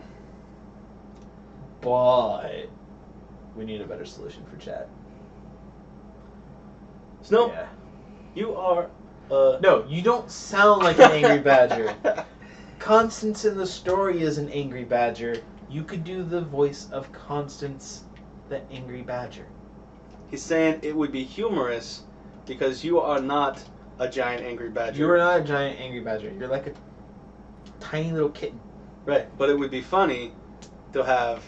but we need a better solution for chat. Snow, Yeah. you are... No, you don't sound like an angry badger. Constance in the story is an angry badger. You could do the voice of Constance, the angry badger. He's saying it would be humorous because you are not a giant angry badger. You are not a giant angry badger. You're like a tiny little kitten. Right, but it would be funny to have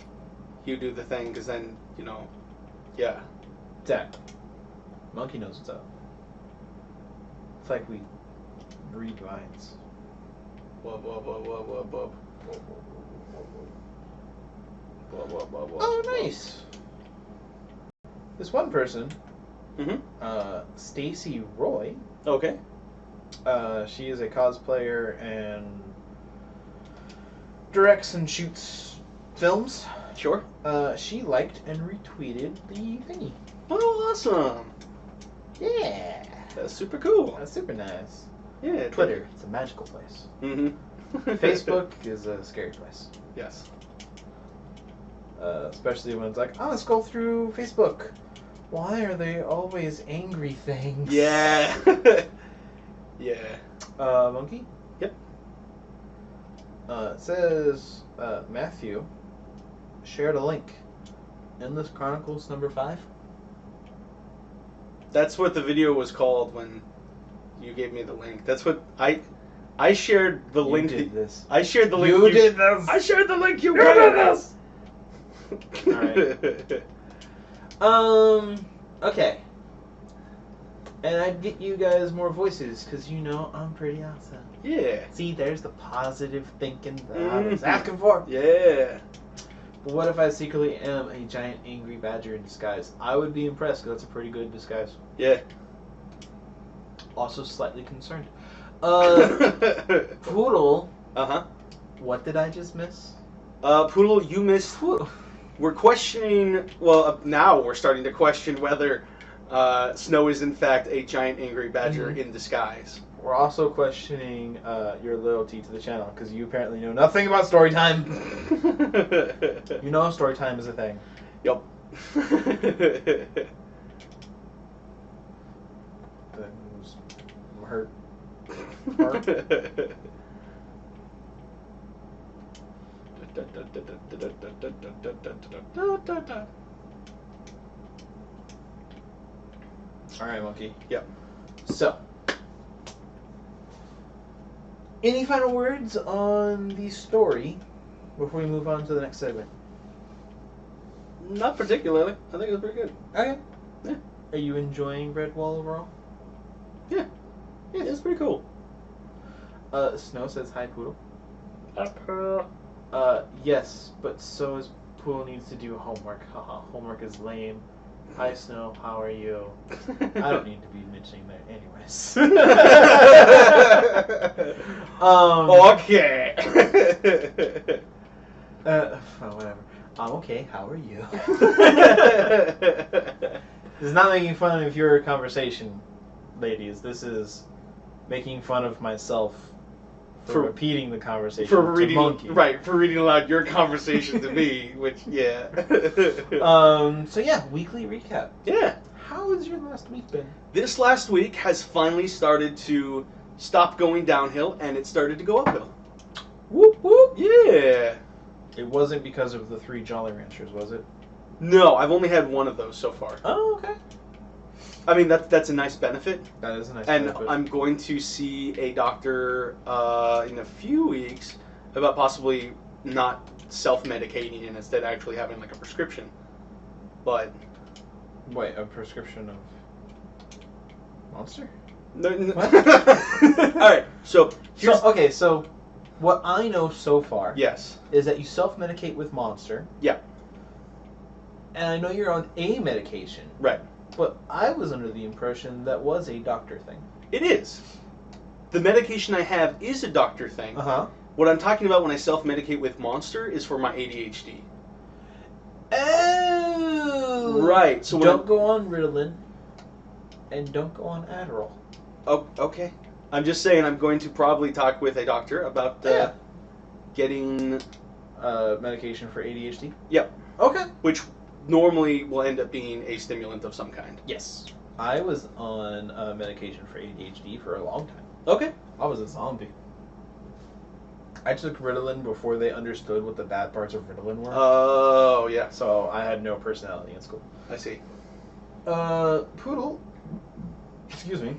you do the thing because then, you know, yeah. Zach, Monkey knows what's up. It's like we read lines. Wub, wub, wub, wub, wub, wub. Wub, wub, wub, wub, Oh, wub. nice. This one person, Mm-hmm. Stacy Roy, Okay. she is a cosplayer and directs and shoots films. Sure. She liked and retweeted the thingy. Oh, awesome. Yeah. That's super cool. That's super nice. Yeah. Twitter, it's a magical place. Mm-hmm. Facebook is a scary place. Yes. Especially when it's like, oh, let's go through Facebook. Why are they always angry things? Yeah. Yeah. Monkey? Yep. It says, Matthew shared a link. Endless Chronicles #5. That's what the video was called when you gave me the link. That's what I shared the You link. did this. I shared the link. You did this. I shared the link. You did this. Okay. And I'd get you guys more voices, because you know I'm pretty awesome. Yeah. See, there's the positive thinking that I was Mhm. asking for. Yeah. But what if I secretly am a giant angry badger in disguise? I would be impressed, because that's a pretty good disguise. Yeah. Also slightly concerned. Poodle, Uh-huh. what did I just miss? Poodle, you missed. Poodle. We're questioning. Well, now we're starting to question whether Snow is in fact a giant angry badger Mhm. in disguise. We're also questioning your loyalty to the channel, because you apparently know nothing about story time. You know story time is a thing. Yup. Things hurt. Alright, Monkey. Yep. So, any final words on the story before we move on to the next segment? Not particularly. I think it was pretty good. Okay. Yeah. Are you enjoying Redwall overall? Yeah. Yeah, it's pretty cool. Snow says hi, Poodle. Upper. Yes, but so is Poodle needs to do homework. Haha, homework is lame. Hi, Snow, how are you? I don't need to be mentioning that anyways. Okay. Well, whatever. I'm okay, how are you? This is not making fun of your conversation, ladies. This is making fun of myself for For- repeating the conversation For to reading, Monkey. for reading aloud your conversation to me, which, yeah. So yeah, weekly recap. Yeah. How has your last week been? This last week has finally started to stop going downhill, and it started to go uphill. Whoop whoop. Yeah. It wasn't because of the 3 Jolly Ranchers, was it? No, I've only had one of those so far. Oh, okay. I mean, that's a nice benefit. That is a nice And benefit. I'm going to see a doctor in a few weeks about possibly not self-medicating and instead actually having like a prescription. But Wait, a prescription of Monster? no, What? all right. So here's So what I know so far yes. is that you self-medicate with Monster. Yeah. And I know you're on a medication. Right. But I was under the impression that was a doctor thing. It is. The medication I have is a doctor thing. Uh-huh. What I'm talking about when I self-medicate with Monster is for my ADHD. Oh! Right. So when don't go on Ritalin and don't go on Adderall. Oh, okay. I'm just saying I'm going to probably talk with a doctor about Yeah. getting, Medication for ADHD? Yep. Okay. which normally will end up being a stimulant of some kind. Yes. I was on medication for ADHD for a long time. Okay. I was a zombie. I took Ritalin before they understood what the bad parts of Ritalin were. Oh, yeah. So I had no personality in school. I see. Poodle, excuse me,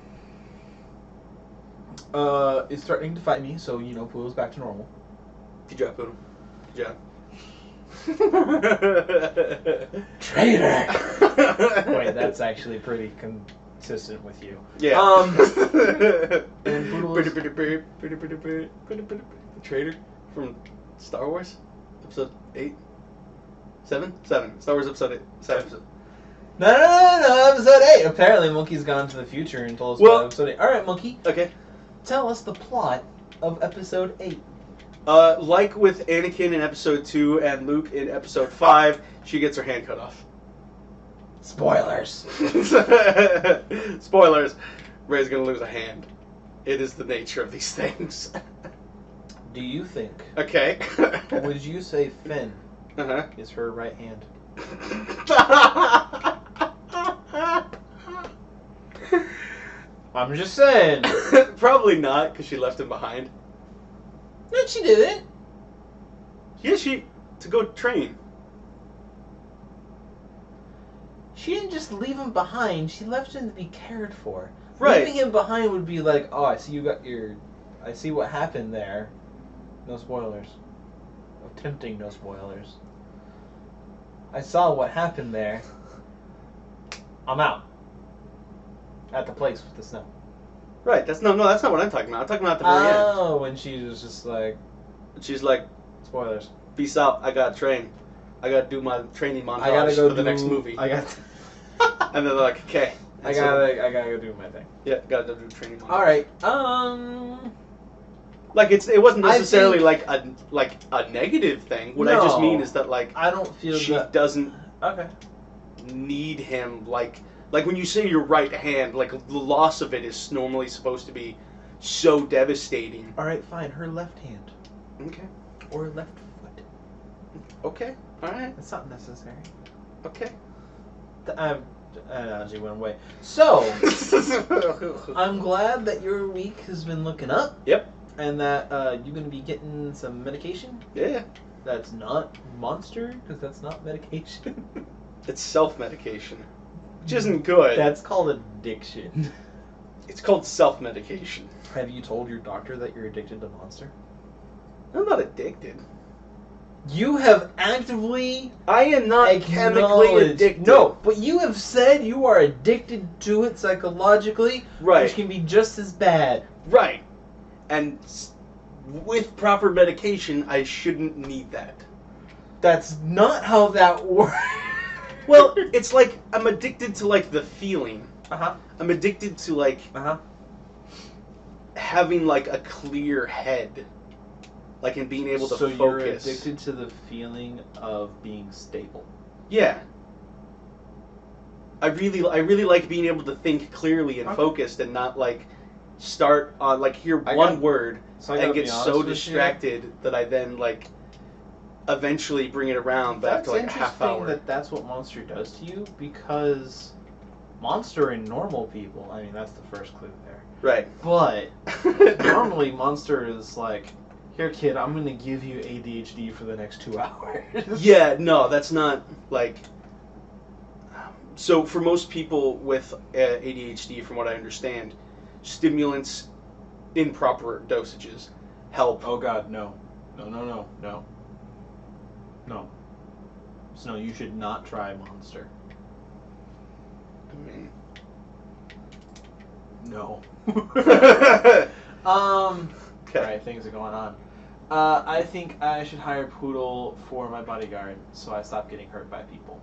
is threatening to fight me, so, Poodle's back to normal. Good job, Poodle. Good job. Traitor! Wait, that's actually pretty consistent with you. Yeah. And Poodle is... The traitor from Star Wars? Episode 8? 7? 7. Star Wars episode 8. 7. No, episode 8! Apparently Monkey's gone to the future and told us about episode 8. Alright, Monkey, Okay. tell us the plot of episode 8. Like with Anakin in episode 2 and Luke in episode 5, she gets her hand cut off. Spoilers! Spoilers. Rey's gonna lose a hand. It is the nature of these things. Do you think, Okay. would you say Finn Uh-huh. is her right hand? I'm just saying. Probably not, because she left him behind. No, she didn't. Yeah, to go train. She didn't just leave him behind. She left him to be cared for. Right. Leaving him behind would be like, oh, I see what happened there. No spoilers. Attempting no spoilers. I saw what happened there. I'm out. At the place with the snow. Right, that's not what I'm talking about. I'm talking about at the very end. Oh, when she was just like, She's like, spoilers. peace out, I gotta train. I gotta do my training montage I gotta go for the next movie. I got. And then they're like, okay. I gotta go do my thing. Yeah, gotta do training montage. All right. Like it wasn't I necessarily think- like a negative thing. What I just No. mean is that like I don't feel she that. doesn't Okay. need him like when you say your right hand, like the loss of it is normally supposed to be so devastating. All right, fine. Her left hand Okay. or left foot. Okay. All right. That's not necessary. Okay. The analogy went away. So, I'm glad that your week has been looking up. Yep. And that you're going to be getting some medication. Yeah. That's not Monster, because that's not medication. It's self-medication, which isn't good. That's called addiction. It's called self-medication. Have you told your doctor that you're addicted to Monster? I'm not addicted. You have actively I am not chemically acknowledged- addicted. No, but you have said you are addicted to it psychologically, Right. which can be just as bad. Right. And with proper medication, I shouldn't need that. That's not how that works. Well, it's like I'm addicted to like the feeling. Uh-huh. I'm addicted to like Uh-huh. having like a clear head. Like in being able to So focus. you're addicted to the feeling of being stable. Yeah. I really like being able to think clearly and Okay. focused and not like start on like hear I one got- word So I and gotta get be honest so with you. distracted that I then like eventually bring it around, but That's after like a half interesting hour. that that's what Monster does to you, because Monster and normal people, I mean, that's the first clue there. Right. But normally Monster is like, here kid, I'm going to give you ADHD for the next 2 hours. Yeah, no, that's not like. So for most people with ADHD, from what I understand, stimulants in proper dosages help. Oh god, no. No. Snow, you should not try Monster. I mean, No. okay. Alright, things are going on. I think I should hire Poodle for my bodyguard so I stop getting hurt by people.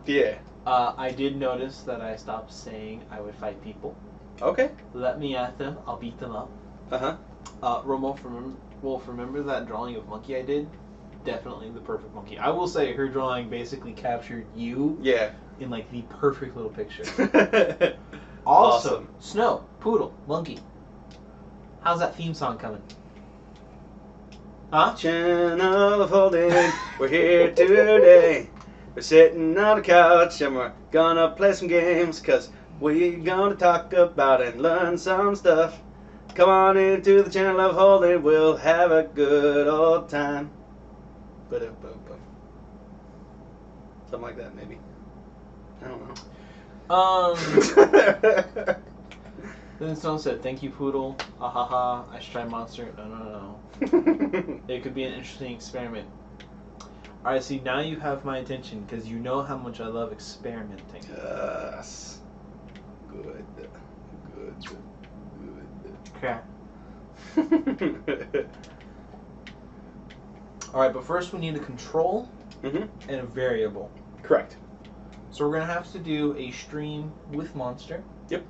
Yeah. I did notice that I stopped saying I would fight people. Okay. Let me at them, I'll beat them up. Wolf, remember that drawing of monkey I did? Definitely the perfect monkey. I will say her drawing basically captured you Yeah. in like the perfect little picture. Awesome. Also, Snow, Poodle, Monkey. How's that theme song coming? Huh? Channel of holding, we're here today. We're sitting on the couch and we're gonna play some games, cause we're gonna talk about and learn some stuff. Come on into the channel of holding, we'll have a good old time. Ba-da-ba-ba. Something like that, maybe. I don't know. Then Snow said, "Thank you, Poodle. Ah ha ha. I should try Monster. No. It could be an interesting experiment." Alright, see, now you have my attention, because you know how much I love experimenting. Yes. Good. Okay. Alright, but first we need a control Mm-hmm. and a variable. Correct. So we're going to have to do a stream with Monster. Yep.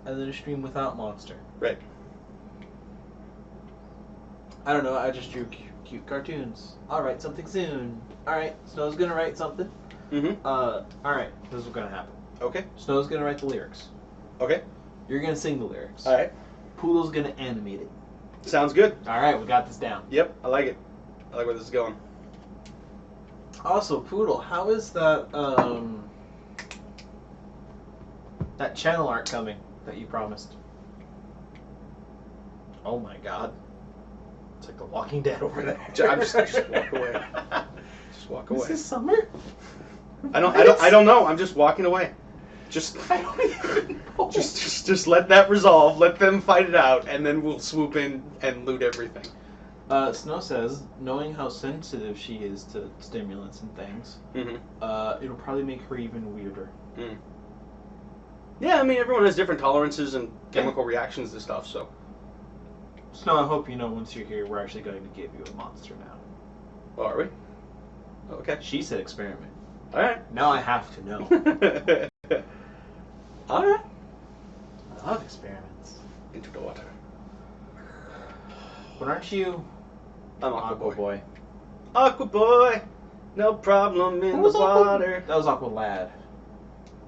And then a stream without Monster. Right. I don't know, I just drew cute cartoons. I'll write something soon. Alright, Snow's gonna write something. Mm-hmm. Alright, this is what's gonna happen. Okay. Snow's gonna write the lyrics. Okay. You're gonna sing the lyrics. All right. Poodle's gonna animate it. Sounds good. Alright, we got this down. Yep. I like it. I like where this is going. Also, Poodle, how is that, that channel art coming that you promised? Oh my god. It's like The Walking Dead over there. I'm just walk away. Just walk away. Is this summer? I don't know. I'm just walking away. Just I don't even know. just let that resolve. Let them fight it out, and then we'll swoop in and loot everything. Snow says, knowing how sensitive she is to stimulants and things, Mm-hmm. it'll probably make her even weirder. Mm. Yeah, I mean everyone has different tolerances and chemical reactions to stuff. So. Snow, I hope you know once you're here, we're actually going to give you a monster now. Oh, are we? Okay. She said experiment. All right. Now I have to know. All right. I love experiments. Into the water. But aren't you I'm Aqua Boy. Aqua Boy, no problem in the water. That was Aqua Lad,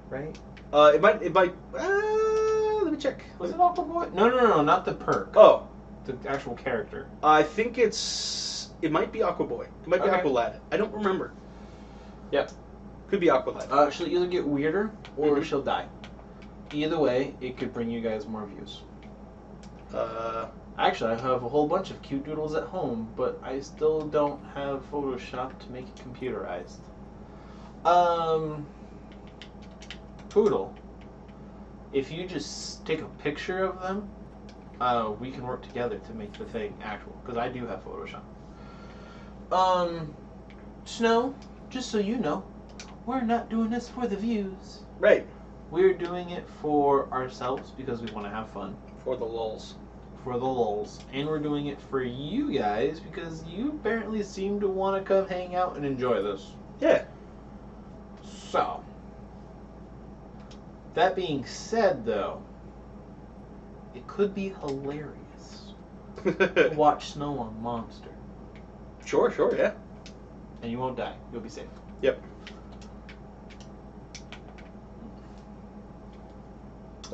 right? It might. Let me check. Was it Aqua Boy? No, not the perk. Oh, The actual character. I think it might be Aqua Boy. It might be Okay. Aqua Lad. I don't remember. Yep. Could be Aqua Lad. She'll either get weirder or Mhm. she'll die. Either way, it could bring you guys more views. Actually, I have a whole bunch of cute doodles at home, but I still don't have Photoshop to make it computerized. Poodle, if you just take a picture of them, we can work together to make the thing actual, because I do have Photoshop. Snow, just so you know, we're not doing this for the views. Right. We're doing it for ourselves because we want to have fun. For the lulz. For the lulz. And we're doing it for you guys because you apparently seem to want to come hang out and enjoy this. Yeah. So, that being said though, it could be hilarious to watch Snow on Monster. Sure, yeah. And you won't die. You'll be safe. Yep.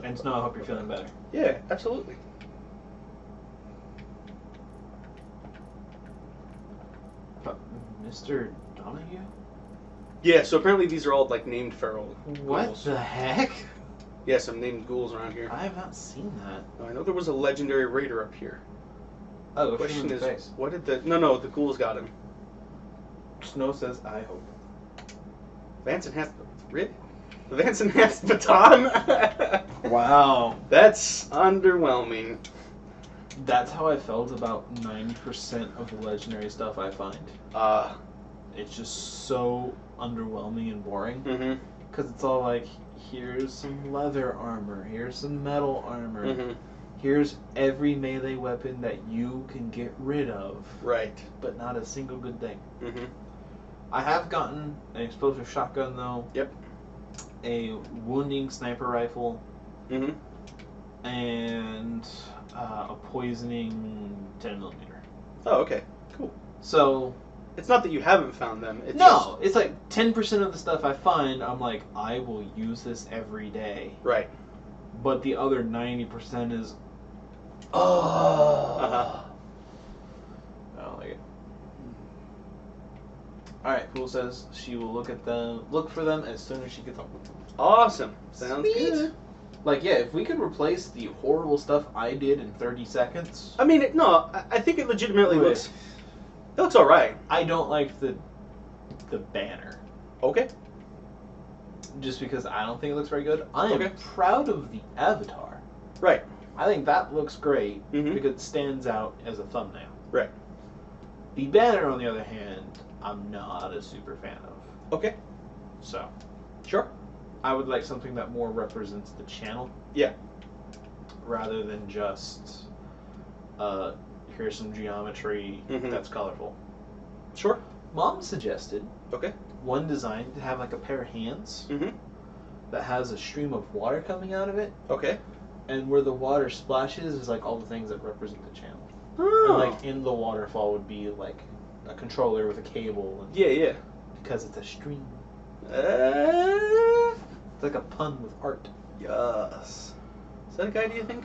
And Snow, I hope you're feeling better. Yeah, absolutely. Mr. Donahue? Yeah, so apparently these are all like named feral What ghouls. the heck? Yeah, some named ghouls around here. I have not seen that. I know there was a legendary raider up here. Oh, The question is, what did the... No, the ghouls got him. Snow says, I hope. Vance enhanced... Really? The Vance enhanced baton? Wow. That's underwhelming. That's how I felt about 90% of the legendary stuff I find. It's just so underwhelming and boring. Mm-hmm. Because it's all like, here's some leather armor, here's some metal armor, Mm-hmm. here's every melee weapon that you can get rid of. Right. But not a single good thing. Mm-hmm. I have gotten an explosive shotgun though. Yep. A wounding sniper rifle. Mm-hmm. And a poisoning 10mm. Oh, okay. Cool. So... It's not that you haven't found them. It's No! It's like 10% of the stuff I find, I'm like, I will use this every day. Right. But the other 90% is... Uh-huh. I don't like it. Alright, Pool says she will look for them as soon as she gets home. Awesome. Sounds Sweet. good. Like, yeah, if we could replace the horrible stuff I did in 30 seconds... I mean, I think it legitimately Wait. looks... It looks alright. I don't like the banner. Okay. Just because I don't think it looks very good. I am Okay. proud of the avatar. Right. I think that looks great Mhm. because it stands out as a thumbnail. Right. The banner, on the other hand, I'm not a super fan of. Okay. So, Sure. I would like something that more represents the channel. Yeah. Rather than just, here's some geometry Mhm. that's colorful. Sure. Mom suggested Okay. one design to have like a pair of hands Mm-hmm. that has a stream of water coming out of it, Okay. and where the water splashes is like all the things that represent the channel. Oh. And like in the waterfall would be like a controller with a cable. And Yeah. because it's a stream. Uh, It's like a pun with art. yes. Is that a guy, do you think?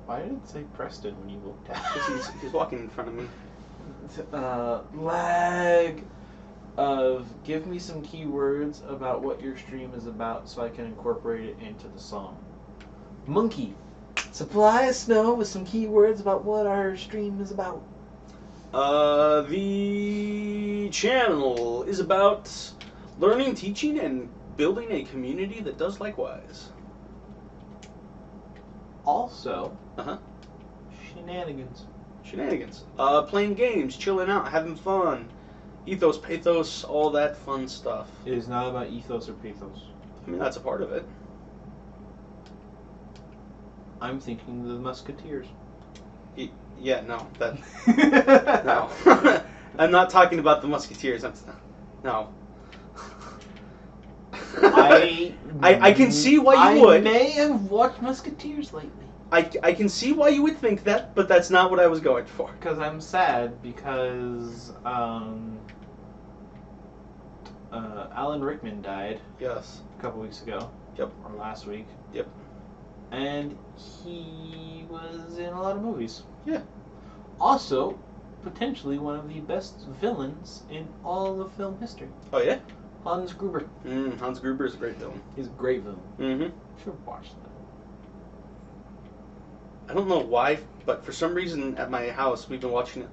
Why did it say Preston when you looked at Because he's walking in front of me. lag of give me some keywords about what your stream is about so I can incorporate it into the song. Monkey, supply Snow with some keywords about what our stream is about. The channel is about learning, teaching, and building a community that does likewise. Also, Uh-huh. shenanigans. Shenanigans. Playing games, chilling out, having fun. Ethos, pathos, all that fun stuff. It is not about ethos or pathos. I mean, that's a part of it. I'm thinking the Musketeers. Yeah, no. That no. I'm not talking about the Musketeers. No. I can see why you would. I may have watched Musketeers lately. I can see why you would think that, but that's not what I was going for. Because I'm sad because Alan Rickman died Yes. a couple weeks ago. Yep. Or last week. Yep. And he was in a lot of movies. Yeah. Also, potentially one of the best villains in all of film history. Oh, yeah? Hans Gruber. Hans Gruber is a great villain. He's a great villain. Mm-hmm. You should watch that. I don't know why, but for some reason at my house we've been watching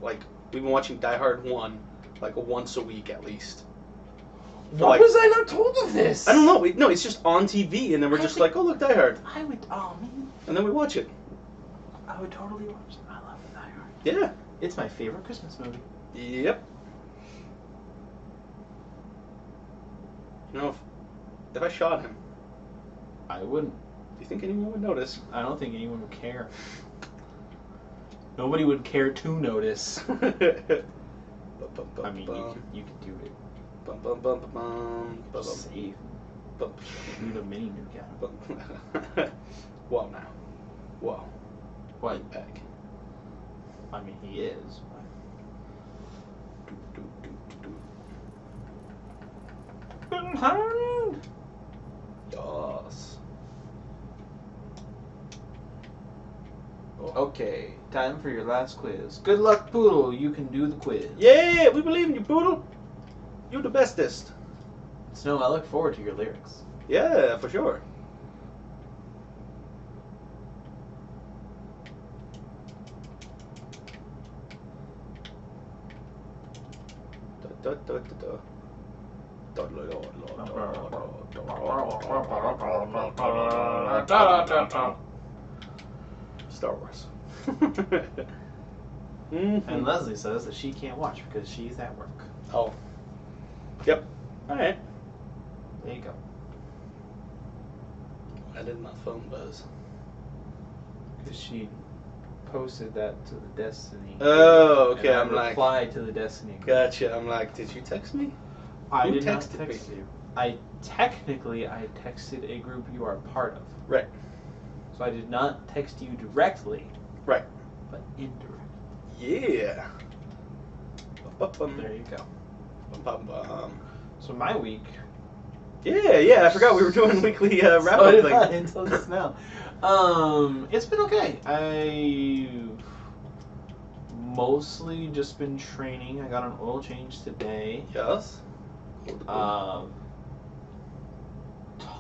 Die Hard 1 like once a week at least. Why was I not told of this? I don't know. No, it's just on TV, and then we're just like, oh look, Die Hard, I would. Oh man. and then we watch it. I would totally watch it. I love Die Hard. Yeah. It's my favorite Christmas movie. Yep. You know, if I shot him, I wouldn't. do you think anyone would notice? I don't think anyone would care. Nobody would care to notice. I mean, you could do it. Safe. Shoot a mini nuke at him. Whoa, now. Whoa. What? Back. I mean, he is. Yes. Okay, time for your last quiz. Good luck, Poodle. You can do the quiz. Yeah, we believe in you, Poodle. You're the bestest. Snow, I look forward to your lyrics. Yeah, for sure. Star Wars. And Leslie says that she can't watch because she's at work. Oh. Yep. Alright. There you go. Why did my phone buzz? Because she posted that to the Destiny. Oh, okay. And I I'm like, replied to the Destiny group. gotcha. I'm like, did you text me? I Who did not texted text me? you. I texted a group you are part of. Right. So I did not text you directly. Right. But indirectly. Yeah. There you go. So my week. Yeah. I forgot we were doing weekly wrap So up did thing. I until just now. It's been okay. I've mostly just been training. I got an oil change today. Yes.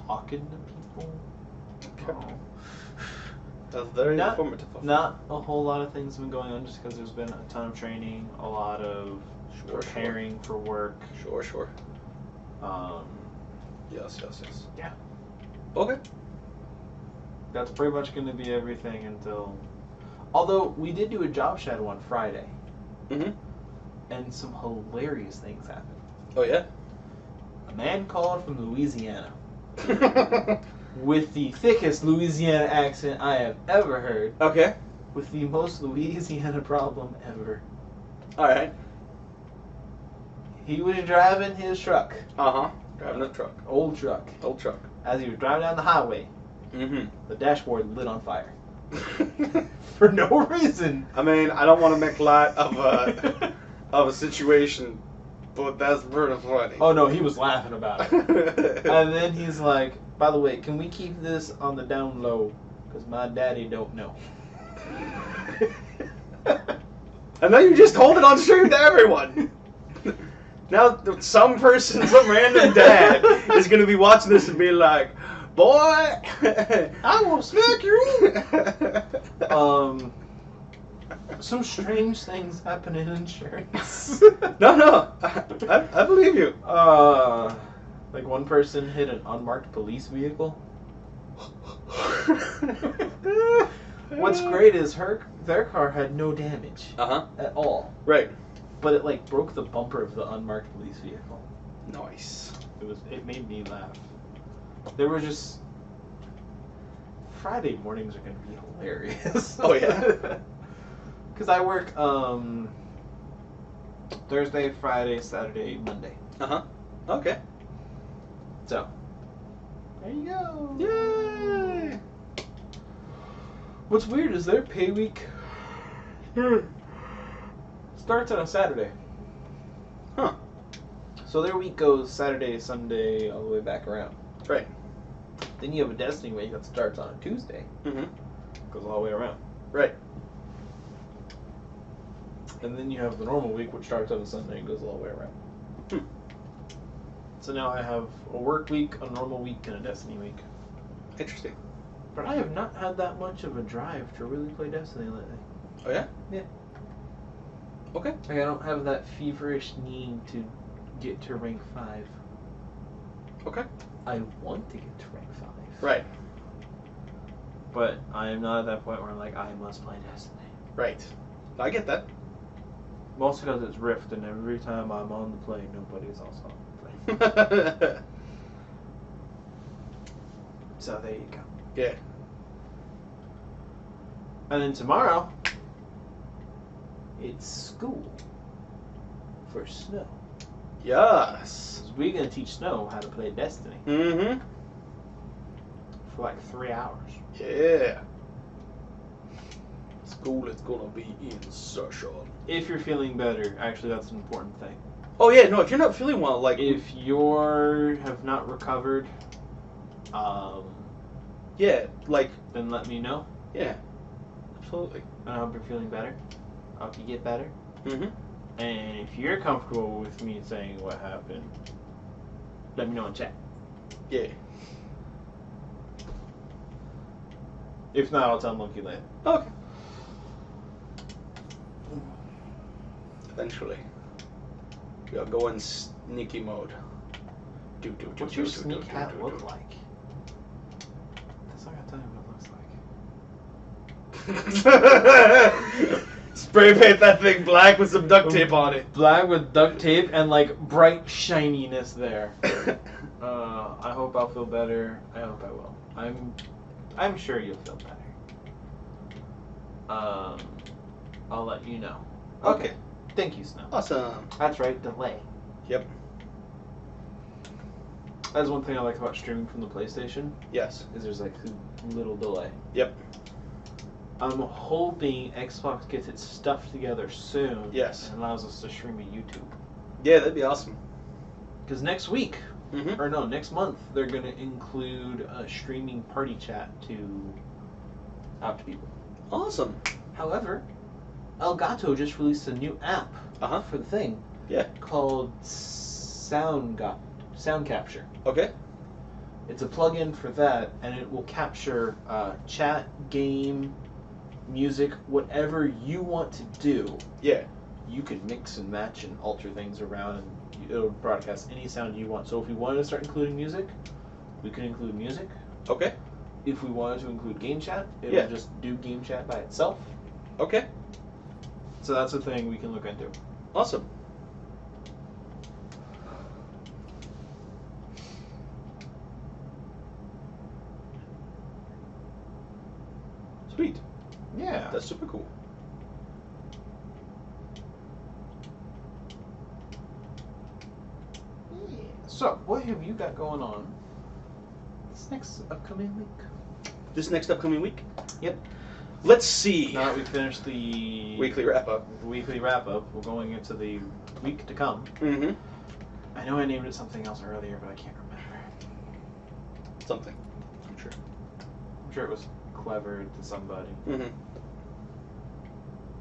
Talking to people. Okay. That's very informative. Not a whole lot of things have been going on just because there's been a ton of training, a lot of preparing for work. Sure. Yes. Yeah. Okay. That's pretty much going to be everything until... Although, we did do a job shadow on Friday. Mm-hmm. And some hilarious things happened. Oh, yeah? A man called from Louisiana. With the thickest Louisiana accent I have ever heard. Okay. With the most Louisiana problem ever. Alright. He was driving his truck. Uh-huh. Driving a truck. Old truck. Old truck. As he was driving down the highway, Mm-hmm. the dashboard lit on fire. For no reason. I mean, I don't want to make light of a situation, but that's pretty funny. Oh no, he was laughing about it. And then he's like, by the way, can we keep this on the down low? Because my daddy don't know. And then you just hold it on stream to everyone. Now, some random dad is going to be watching this and be like, boy, I will smack you. Some strange things happen in insurance. No, I believe you. Like one person hit an unmarked police vehicle. What's great is their car had no damage at all. Right. But it like broke the bumper of the unmarked police vehicle. Nice. It made me laugh. They were just Friday mornings are gonna be hilarious. Oh yeah. Because I work Thursday, Friday, Saturday, Monday. Okay. So there you go. Yay! What's weird is their pay week starts on a Saturday. Huh. So their week goes Saturday, Sunday, all the way back around. Right. Then you have a Destiny week that starts on a Tuesday. Mm-hmm. Goes all the way around. Right. And then you have the normal week, which starts on a Sunday and goes all the way around. So now I have a work week, a normal week, and a Destiny week. Interesting. But I have not had that much of a drive to really play Destiny lately. Oh yeah? Yeah. Okay. Like I don't have that feverish need to get to rank 5. Okay. I want to get to rank 5. Right. But I am not at that point where I'm like, I must play Destiny. Right. I get that. Mostly because it's Rift, and every time I'm on the plane, nobody's also on the plane. So there you go. Yeah. And then tomorrow, it's school for Snow. Yes. 'Cause we're going to teach Snow how to play Destiny Mm-hmm. for like 3 hours. Yeah. School is gonna be in session. If you're feeling better, actually that's an important thing. Oh yeah, no, if you're not feeling well, like If you have not recovered, yeah, like then let me know. yeah. Absolutely. And I hope you're feeling better. I hope you get better. Mm-hmm. And if you're comfortable with me saying what happened, let me know in chat. Yeah. If not, I'll tell Monkey Land. Okay. Eventually. We'll go in sneaky mode. What's your sneak hat look like? That's not gonna tell you what it looks like. Spray paint that thing black with some duct tape on it. Black with duct tape and like bright shininess there. I hope I'll feel better. I hope I will. I'm sure you'll feel better. I'll let you know. Okay. Thank you, Snow. Awesome. That's right, delay. Yep. That's one thing I like about streaming from the PlayStation. Yes. Is there's like a little delay. Yep. I'm hoping Xbox gets its stuff together soon. Yes. And allows us to stream to YouTube. Yeah, that'd be awesome. Because next week, Mm-hmm. or no, next month, they're going to include a streaming party chat out to people. Awesome. However, Elgato just released a new app for the thing. Yeah. Called Sound Capture. Okay. It's a plugin for that, and it will capture chat, game, music, whatever you want to do. Yeah. You can mix and match and alter things around, and it'll broadcast any sound you want. So if we wanted to start including music, we could include music. Okay. If we wanted to include game chat, it'll just do game chat by itself. Okay. So that's a thing we can look into. Awesome. Sweet. Yeah. That's super cool. Yeah. So, what have you got going on this next upcoming week? This next upcoming week? Yep. Let's see. Now that we finished the Weekly wrap up. weekly wrap up, we're going into the week to come. Mm-hmm. I know I named it something else earlier, but I can't remember. Something. I'm sure. I'm sure it was clever to somebody. Mm-hmm.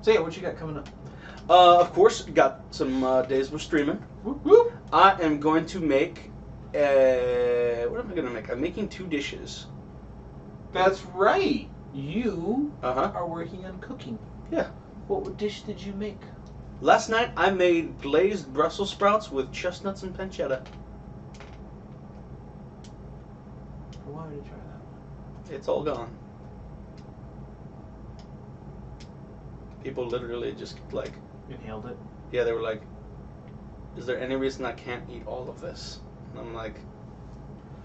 So yeah, what you got coming up? Of course, got some days we're streaming. Whoop, whoop. I am going to make. What am I going to make? I'm making 2 dishes. That's right. You Uh-huh. are working on cooking. Yeah. What dish did you make? Last night I made glazed Brussels sprouts with chestnuts and pancetta. Why would you try that? It's all gone. People literally just like, Inhaled it. yeah, they were like, is there any reason I can't eat all of this? And I'm like,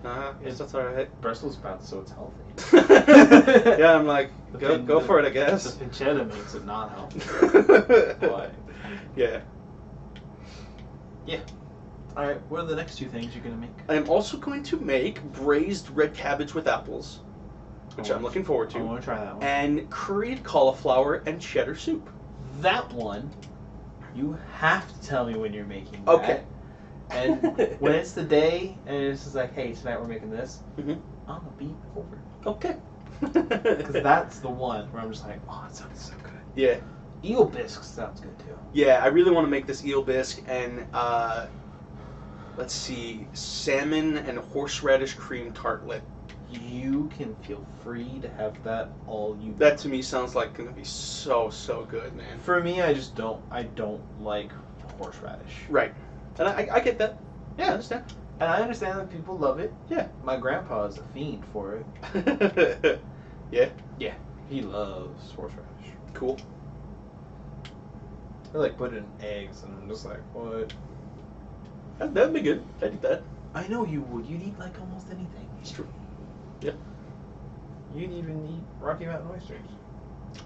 nah, yes, that's alright. Brussels sprouts, so it's healthy. Yeah, I'm like, go for it, I The guess. pancetta makes it not healthy. Why? Yeah. Yeah. All right. What are the next 2 things you're gonna make? I'm also going to make braised red cabbage with apples, which I'm looking forward I to, want to try that one. and curried cauliflower and cheddar soup. That one, you have to tell me when you're making that. Okay. And when it's the day, and it's just like, hey, tonight we're making this, Mm-hmm. I'm gonna be over. Okay. Because that's the one where I'm just like, oh, it sounds so good. Yeah. Eel bisque sounds good too. Yeah, I really want to make this eel bisque and, let's see, salmon and horseradish cream tartlet. You can feel free to have that all you. That to me sounds like going to be so good, man. For me, I don't like horseradish. Right. And I get that. Yeah. I understand. And I understand that people love it. Yeah. My grandpa is a fiend for it. Yeah. Yeah. He loves horseradish. Cool. I like put it in eggs, and I'm just like, what? That'd be good. I'd eat that. I know you would. You'd eat like almost anything. It's true. Yeah. You'd even eat Rocky Mountain oysters.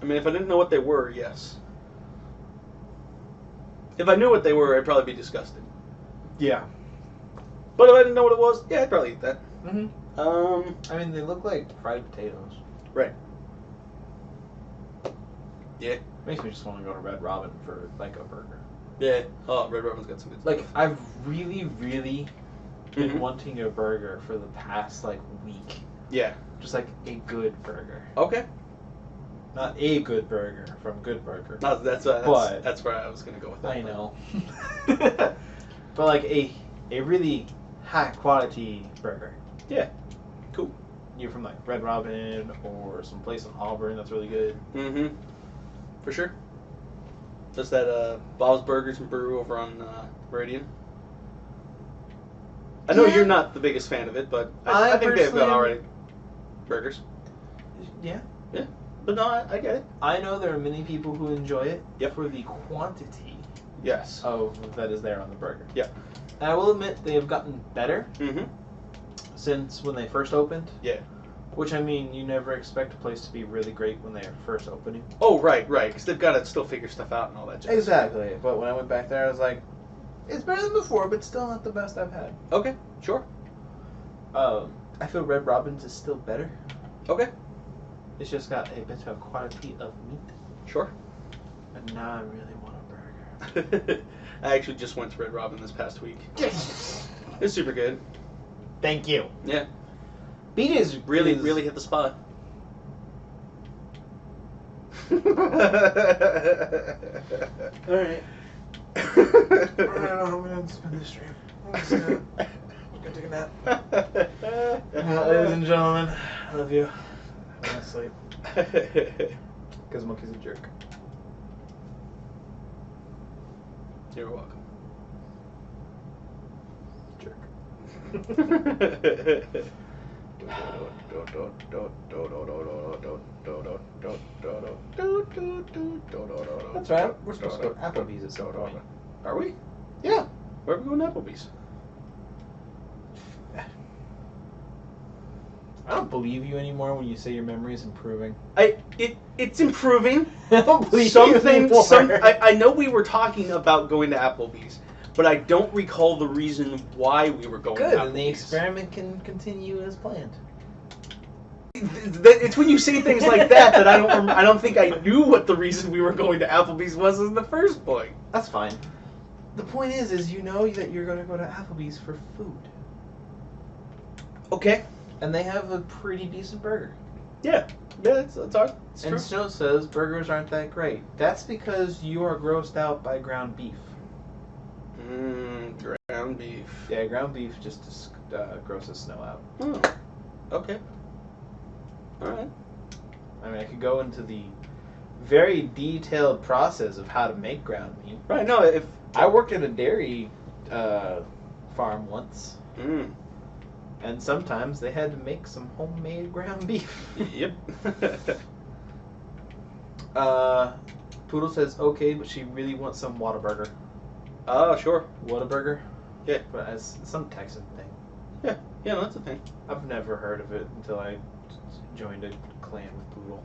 I mean, if I didn't know what they were, yes. If I knew what they were, I'd probably be disgusted. Yeah. But if I didn't know what it was, yeah, I'd probably eat that. Mm-hmm. I mean, they look like fried potatoes. Right. Yeah. Makes me just want to go to Red Robin for like a burger. Yeah. Oh, Red Robin's got some good stuff. Like, I've really been Mhm. wanting a burger for the past like week. Yeah. Just like a good burger. Okay. Not a good burger from Good Burger. That's where I was gonna go with that. I know. But like a really high quality burger. Yeah. Cool. You're from like Red Robin or some place in Auburn that's really good. Mm-hmm. For sure. That's that Bob's Burgers and Brew over on Meridian. I know you're not the biggest fan of it, but I think they've got alright burgers. Yeah. Yeah. But no, I get it. I know there are many people who enjoy it Yep. for the quantity Yes. of that is there on the burger. Yeah. And I will admit they have gotten better Mm-hmm. since when they first opened. Yeah. Which, I mean, you never expect a place to be really great when they are first opening. Oh, right, because they've got to still figure stuff out and all that jazz. Exactly. But when I went back there, I was like, it's better than before, but still not the best I've had. Okay, sure. I feel Red Robin's is still better. Okay, It's just got a better quality of meat. sure. And now I really want a burger. I actually just went to Red Robin this past week. Yes! It's super good. Thank you. Yeah. Beat is Really hit the spot. Alright. I don't know how I'm going to spend this stream. I'm just going to take a nap. Ladies and gentlemen, I love you. I'm going to sleep. Because Monkey's a jerk. You're welcome. Jerk. That's right. We're supposed to go to Applebee's at some point. Are we? Yeah. Where are we going to Applebee's? I don't believe you anymore when you say your memory is improving. It's improving. I don't believe you anymore. I know we were talking about going to Applebee's, but I don't recall the reason why we were going to Good, Applebee's. and the experiment can continue as planned. It's when you say things like that I don't think I knew what the reason we were going to Applebee's was in the first point. That's fine. The point is you know that you're going to go to Applebee's for food. Okay. And they have a pretty decent burger. Yeah, it's true. And Snow says burgers aren't that great. That's because you are grossed out by ground beef. Ground beef. Yeah, ground beef just grosses Snow out. Oh, okay. Alright. I mean, I could go into the very detailed process of how to make ground meat. Right, no, if... I worked at a dairy farm once. And sometimes they had to make some homemade ground beef. Yep. Poodle says okay, but she really wants some Whataburger. Oh, sure. Whataburger? Yeah. But it's some Texan thing. Yeah, no, that's a thing. I've never heard of it until I joined a clan with Poodle.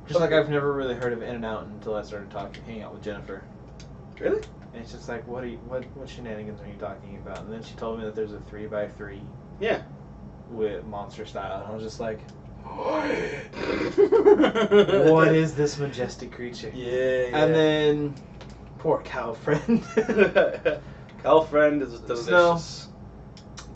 Just like I've never really heard of In-N-Out until I started hanging out with Jennifer. Really? And it's just like, what shenanigans are you talking about? And then she told me that there's a 3x3. Yeah. With monster style, and I was just like, what? What is this majestic creature? Yeah. And then, poor cow friend. Cow friend is delicious. Snow,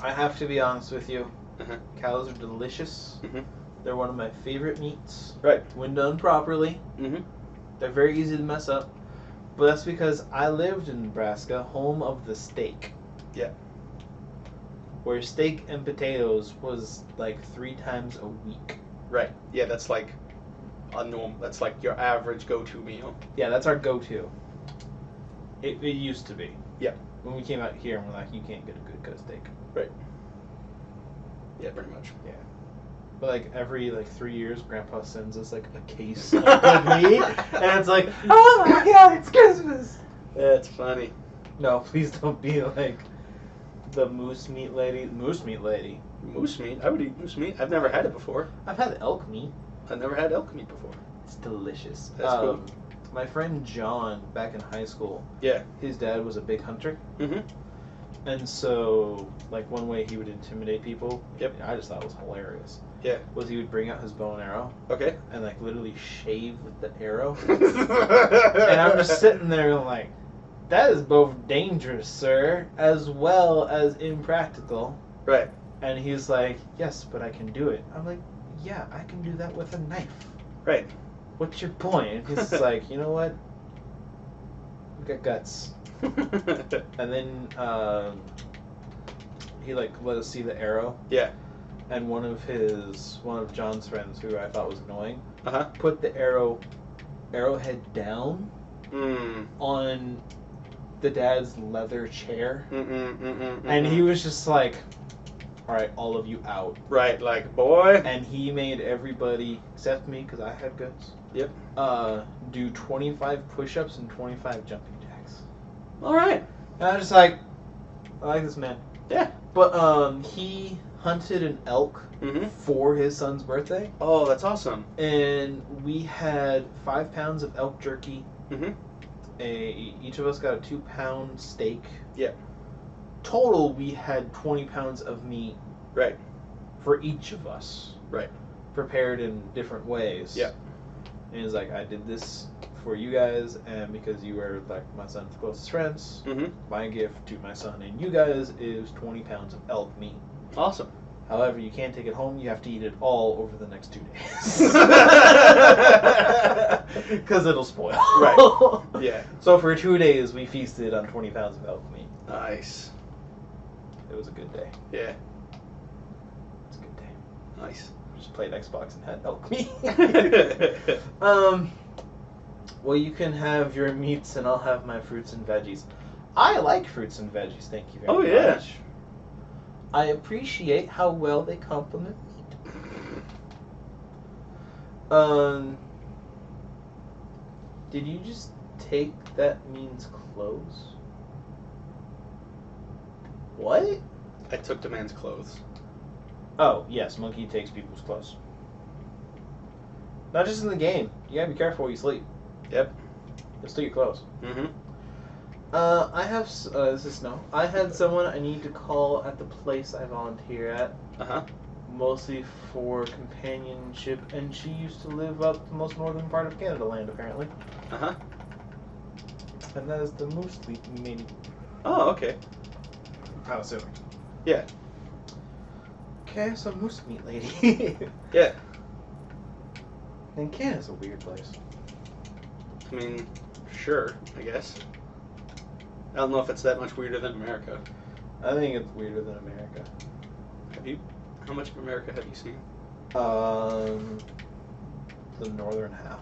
I have to be honest with you. Uh-huh. Cows are delicious. Mm-hmm. They're one of my favorite meats. Right. When done properly. Mm-hmm. They're very easy to mess up. But that's because I lived in Nebraska, home of the steak. Yeah. Where steak and potatoes was like 3 times a week. Right. Yeah, that's like a norm. That's like your average go-to meal. Yeah, that's our go-to. It used to be. Yeah. When we came out here and we're like, you can't get a good cut of steak. Right. Yeah, pretty much. Yeah. But like every 3 years, Grandpa sends us like a case of good meat, and it's like, oh my God, it's Christmas. That's funny. No, please don't be like the moose meat lady. Moose meat lady. Moose meat? I would eat moose meat. I've never had it before. I've had elk meat. I've never had elk meat before. It's delicious. That's cool. My friend John, back in high school, Yeah. his dad was a big hunter. Mm-hmm. And so, like, one way he would intimidate people, Yep. I just thought it was hilarious, Yeah. was he would bring out his bow and arrow Okay. and, like, literally shave with the arrow. And I'm just sitting there like, that is both dangerous, sir, as well as impractical. Right. And he's like, yes, but I can do it. I'm like, yeah, I can do that with a knife. Right. What's your point? And he's like, you know what? We got guts. And then he like let us see the arrow. Yeah. And one of John's friends, who I thought was annoying, Uh-huh. put the arrowhead down on the dad's leather chair. And he was just like, all right, all of you out. Right, like, boy. And he made everybody, except me, because I had guts, Yep. do 25 push-ups and 25 jumping jacks. All right. And I was just like, I like this man. Yeah. But he hunted an elk for his son's birthday. Oh, that's awesome. And we had 5 pounds of elk jerky. Each of us got a 2-pound steak. Yeah. Total, we had 20 pounds of meat. Right. For each of us. Right. Prepared in different ways. Yeah. And he's like, I did this for you guys, and because you were like my son's closest friends, my gift to my son and you guys is 20 pounds of elk meat. Awesome. However, you can't take it home. You have to eat it all over the next 2 days. Because it'll spoil. Right. Yeah. So for 2 days, we feasted on 20 pounds of elk meat. Nice. It was a good day. Yeah. It's a good day. Nice. Just played Xbox and had elk meat. Well, you can have your meats and I'll have my fruits and veggies. I like fruits and veggies, thank you very much. Oh, yeah. I appreciate how well they complement meat. Did you just take that means clothes? What? I took the man's clothes. Oh, yes, monkey takes people's clothes. Not just in the game. You gotta be careful where you sleep. Yep. You'll steal your clothes. I have, this is Snow. I had someone I need to call at the place I volunteer at. Mostly for companionship, and she used to live up the most northern part of Canada land, apparently. And that is the Moose Meat. Oh, okay. I'm assuming. Yeah. Okay, so Moose Meat Lady. Yeah. And Canada's a weird place. I mean, sure, I guess. I don't know if it's that much weirder than America. I think it's weirder than America. How much of America have you seen? The northern half.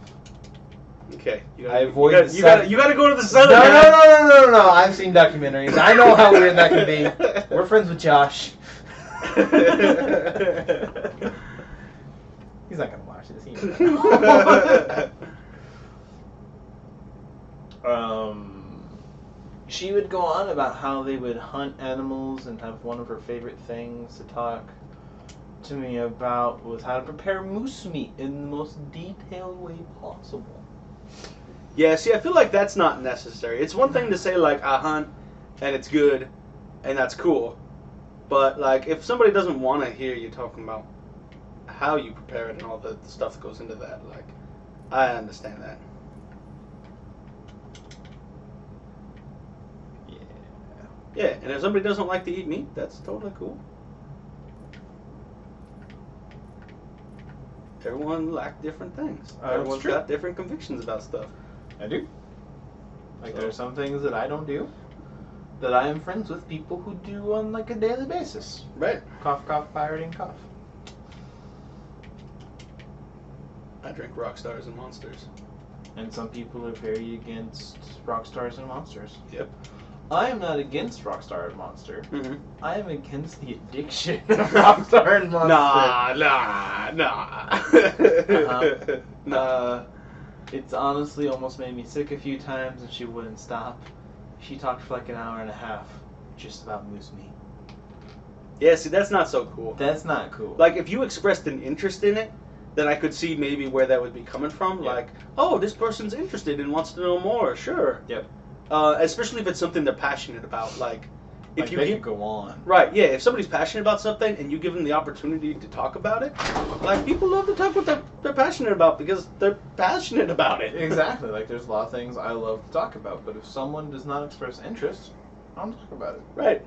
Okay. You I avoid you gotta go to the southern half. No. I've seen documentaries. I know how weird that can be. We're friends with Josh. He's not gonna watch this. He She would go on about how they would hunt animals, and have one of her favorite things to talk to me about was how to prepare moose meat in the most detailed way possible. Yeah, see, I feel like that's not necessary. It's one thing to say, like, I hunt, and it's good, and that's cool. But, like, if somebody doesn't want to hear you talking about how you prepare it and all the stuff that goes into that, like, I understand that. Yeah, and if somebody doesn't like to eat meat, that's totally cool. Everyone like different things. Everyone's got different convictions about stuff. I do. Like, there are some things that I don't do that I am friends with people who do on, like, a daily basis. Right. Cough, cough, pirating, cough. I drink rock stars and monsters. And some people are very against rock stars and monsters. Yep. I am not against Rockstar and Monster. Mm-hmm. I am against the addiction of Rockstar and Monster. Nah. It's honestly almost made me sick a few times, and she wouldn't stop. She talked for like an hour and a half just about moose meat. Yeah, see, that's not so cool. That's not cool. Like, if you expressed an interest in it, then I could see maybe where that would be coming from. Yep. Like, oh, this person's interested and wants to know more. Sure. Yep. Especially if it's something they're passionate about. Like, if like you they could go on. Right, yeah, if somebody's passionate about something and you give them the opportunity to talk about it, like, people love to talk what they're passionate about because they're passionate about it. Exactly. Like, there's a lot of things I love to talk about, but if someone does not express interest, I don't talk about it. Right.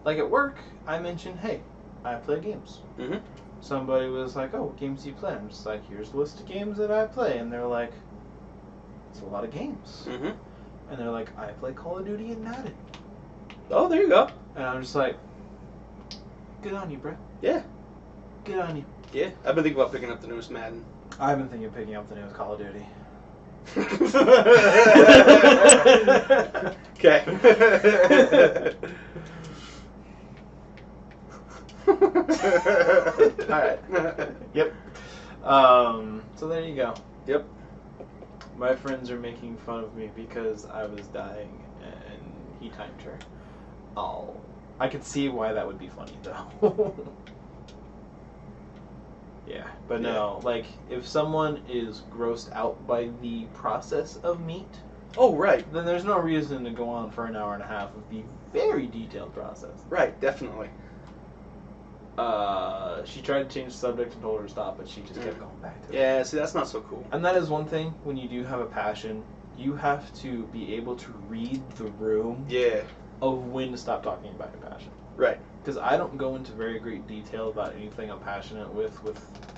Like, at work, I mention, hey, I play games. Mm-hmm. somebody was like, "Oh, what games do you play?" I'm just like, "Here's a list of games that I play," and they're like, "It's a lot of games." Mm-hmm. And they're like, "I play Call of Duty and Madden," Oh, there you go. and I'm just like, "Good on you, bro. Yeah. Good on you." Yeah. I've been thinking about picking up the newest Madden. I've been thinking of picking up the newest Call of Duty. Okay. Alright. Yep. So there you go. Yep. My friends are making fun of me because I was dying and he timed her. Oh. I could see why that would be funny though. Yeah, but no, like, if someone is grossed out by the process of meat, Oh, right. then there's no reason to go on for an hour and a half of the very detailed process. Right, definitely. She tried to change the subject and told her to stop, but she just kept going back to it. Yeah, see, that's not so cool. And that is one thing, when you do have a passion, you have to be able to read the room Yeah. of when to stop talking about your passion. Right. Because I don't go into very great detail about anything I'm passionate with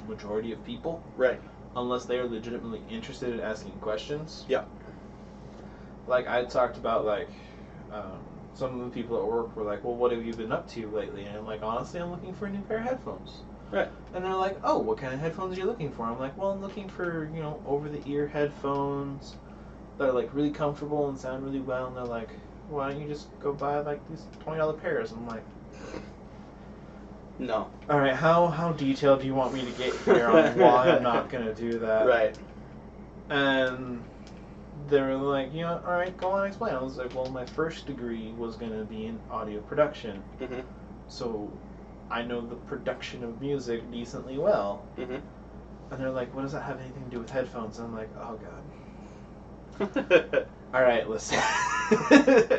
majority of people. Right. Unless they are legitimately interested in asking questions. Yeah. Like, I talked about, like, some of the people at work were like, well, what have you been up to lately? And I'm like, honestly, I'm looking for a new pair of headphones. Right. And they're like, oh, what kind of headphones are you looking for? I'm like, well, I'm looking for, over-the-ear headphones that are, like, really comfortable and sound really well. And they're like, why don't you just go buy, like, these $20 pairs? I'm like, no. all right, how detailed do you want me to get here on why I'm not going to do that? Right. And they were like, all right, go on, explain. I was like, well, my first degree was going to be in audio production. Mm-hmm. So I know the production of music decently well. Mm-hmm. And they're like, what does that have anything to do with headphones? And I'm like, oh, God. All right, listen.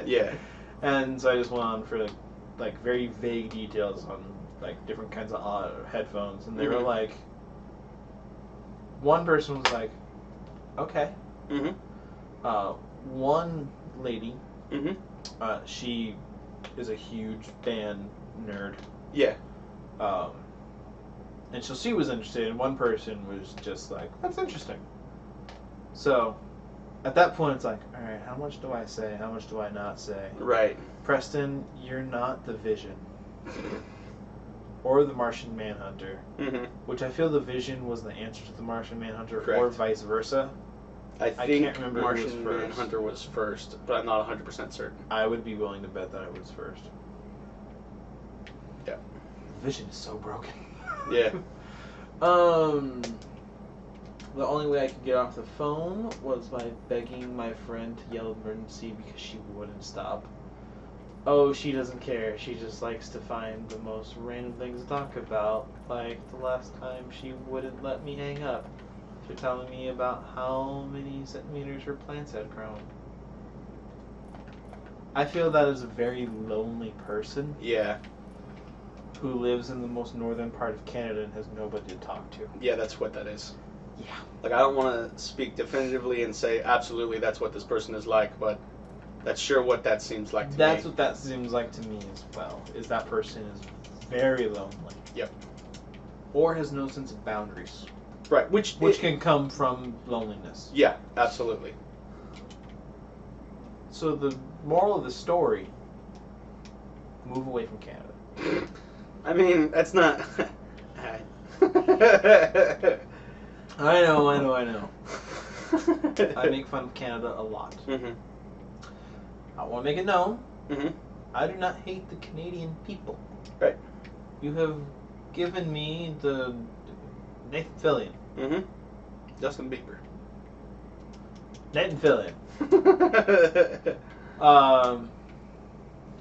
Yeah. And so I just went on for, like very vague details on, like, different kinds of headphones. And they were like, one person was like, okay. Mm-hmm. One lady, Mm-hmm. she is a huge band nerd. Yeah. And so she was interested, and one person was just like, that's interesting. So, at that point, it's like, all right, how much do I say? How much do I not say? Right. Preston, you're not the Vision. Or the Martian Manhunter. Mm-hmm. Which I feel the Vision was the answer to the Martian Manhunter, Correct. or vice versa. I think can't remember who was Martian first. Manhunter was first, but I'm not 100% certain. I would be willing to bet that it was first. Yeah. Vision is so broken. Yeah. The only way I could get off the phone was by begging my friend to yell emergency because she wouldn't stop. Oh, she doesn't care. She just likes to find the most random things to talk about. Like the last time she wouldn't let me hang up after telling me about how many centimeters her plants had grown. I feel that is a very lonely person Yeah. who lives in the most northern part of Canada and has nobody to talk to. Yeah, that's what that is. Yeah. Like, I don't want to speak definitively and say absolutely that's what this person is like, but that's sure what that seems like to That's me. what that seems like to me as well, is that person is very lonely. Yep. Or has no sense of boundaries. Right, which Can come from loneliness. Yeah, absolutely. So the moral of the story, move away from Canada. I mean, that's not... I know. I make fun of Canada a lot. Mm-hmm. I want to make it known, Mm-hmm. I do not hate the Canadian people. Right. You have given me the Nathan Fillion. Mm-hmm. Justin Bieber. Nathan Fillion.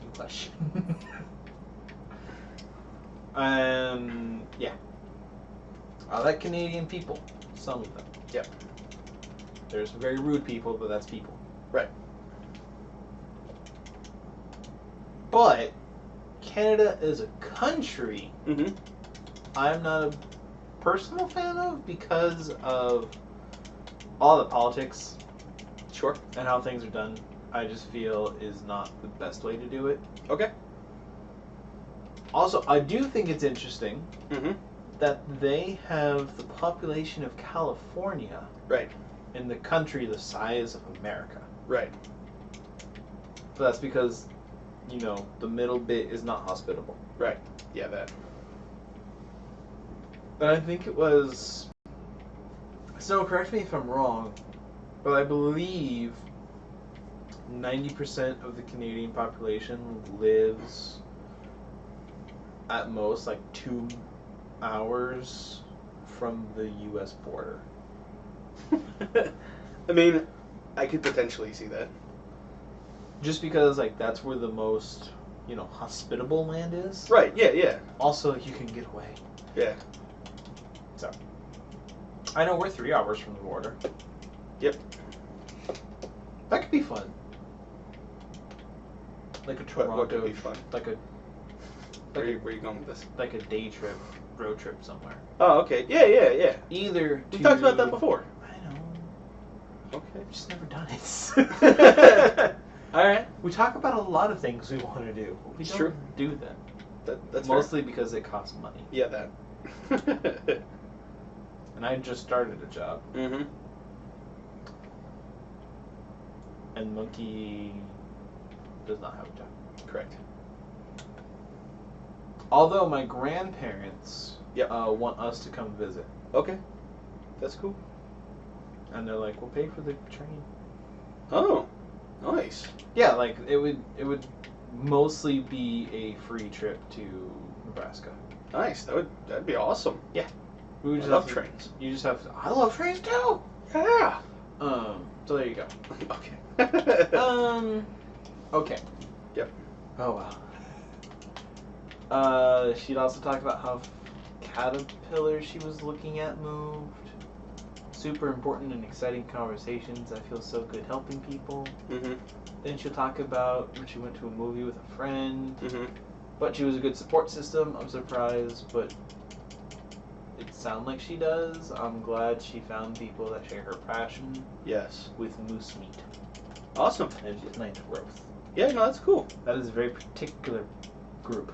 English. Yeah. I like Canadian people. Some of them. Yep. There's very rude people, but that's people. Right. But Canada as a country, Mm-hmm. I'm not a personal fan of because of all the politics Sure. and how things are done. I just feel is not the best way to do it. Okay. Also, I do think it's interesting Mm-hmm. that they have the population of California Right. in the country the size of America. Right. But that's because, you know, the middle bit is not hospitable. Right. Yeah, that. And I think it was... So, correct me if I'm wrong, but I believe 90% of the Canadian population lives at most like 2 hours from the U.S. border. I mean, I could potentially see that. Just because, like, that's where the most, you know, hospitable land is. Right, yeah, yeah. Also, you can get away. Yeah. So, I know we're 3 hours from the border. Yep. That could be fun. Like a Toronto. What could be fun? Where are you going with this? Like a day trip, road trip somewhere. Oh, okay. Yeah, yeah, yeah. Either We talked about that before. I know. Okay. I've just never done it. Alright. We talk about a lot of things we want to do. But we It's don't true. do them. That's Mostly because it costs money. fair. Yeah, that. And I just started a job. Mm-hmm. And Monkey does not have a job. Correct. Although my grandparents Yep. want us to come visit. Okay. That's cool. And they're like, we'll pay for the train. Oh. Nice. Yeah, like it would mostly be a free trip to Nebraska. Nice. That'd be awesome. We would I just love have to- trains. You just have to. I love trains too. Yeah. So there you go. Okay. Okay. Yep. Oh wow. She'd also talk about how caterpillars she was looking at moved. Super important and exciting conversations. I feel so good helping people. Mm-hmm. Then she'll talk about when she went to a movie with a friend. Mm-hmm. But she was a good support system. I'm surprised, but it sounds like she does. I'm glad she found people that share her passion Yes. with moose meat Awesome. and plant growth. Yeah, no, that's cool. That is a very particular group.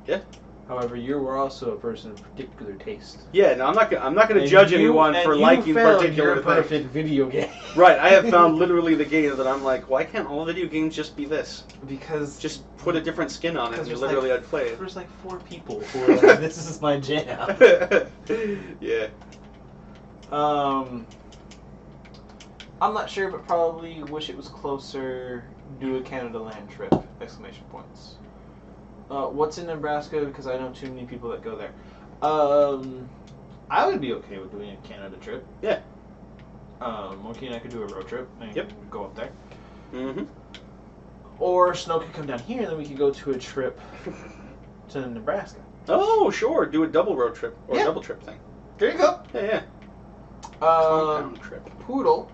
Yeah. However, you were also a person of particular taste. Yeah, no, I'm not gonna And judge you- anyone and for you liking found particular your things. perfect video game. Right, I have found literally the game that I'm like, why can't all video games just be this? Because Just put a different skin on it and there's literally like, I'd play it. There's like 4 people who are like, this is my jam. Yeah. I'm not sure, but probably wish it was closer. Do a Canada land trip! Exclamation points. What's in Nebraska? Because I know too many people that go there. I would be okay with doing a Canada trip. Yeah. Monkey and I could do a road trip and Yep. go up there. Mm-hmm. Or Snow could come down here, and then we could go to a trip to Nebraska. Oh, sure. Do a double road trip or Yeah. a double trip thing. There you go. Yeah, yeah. Compound trip. Poodle.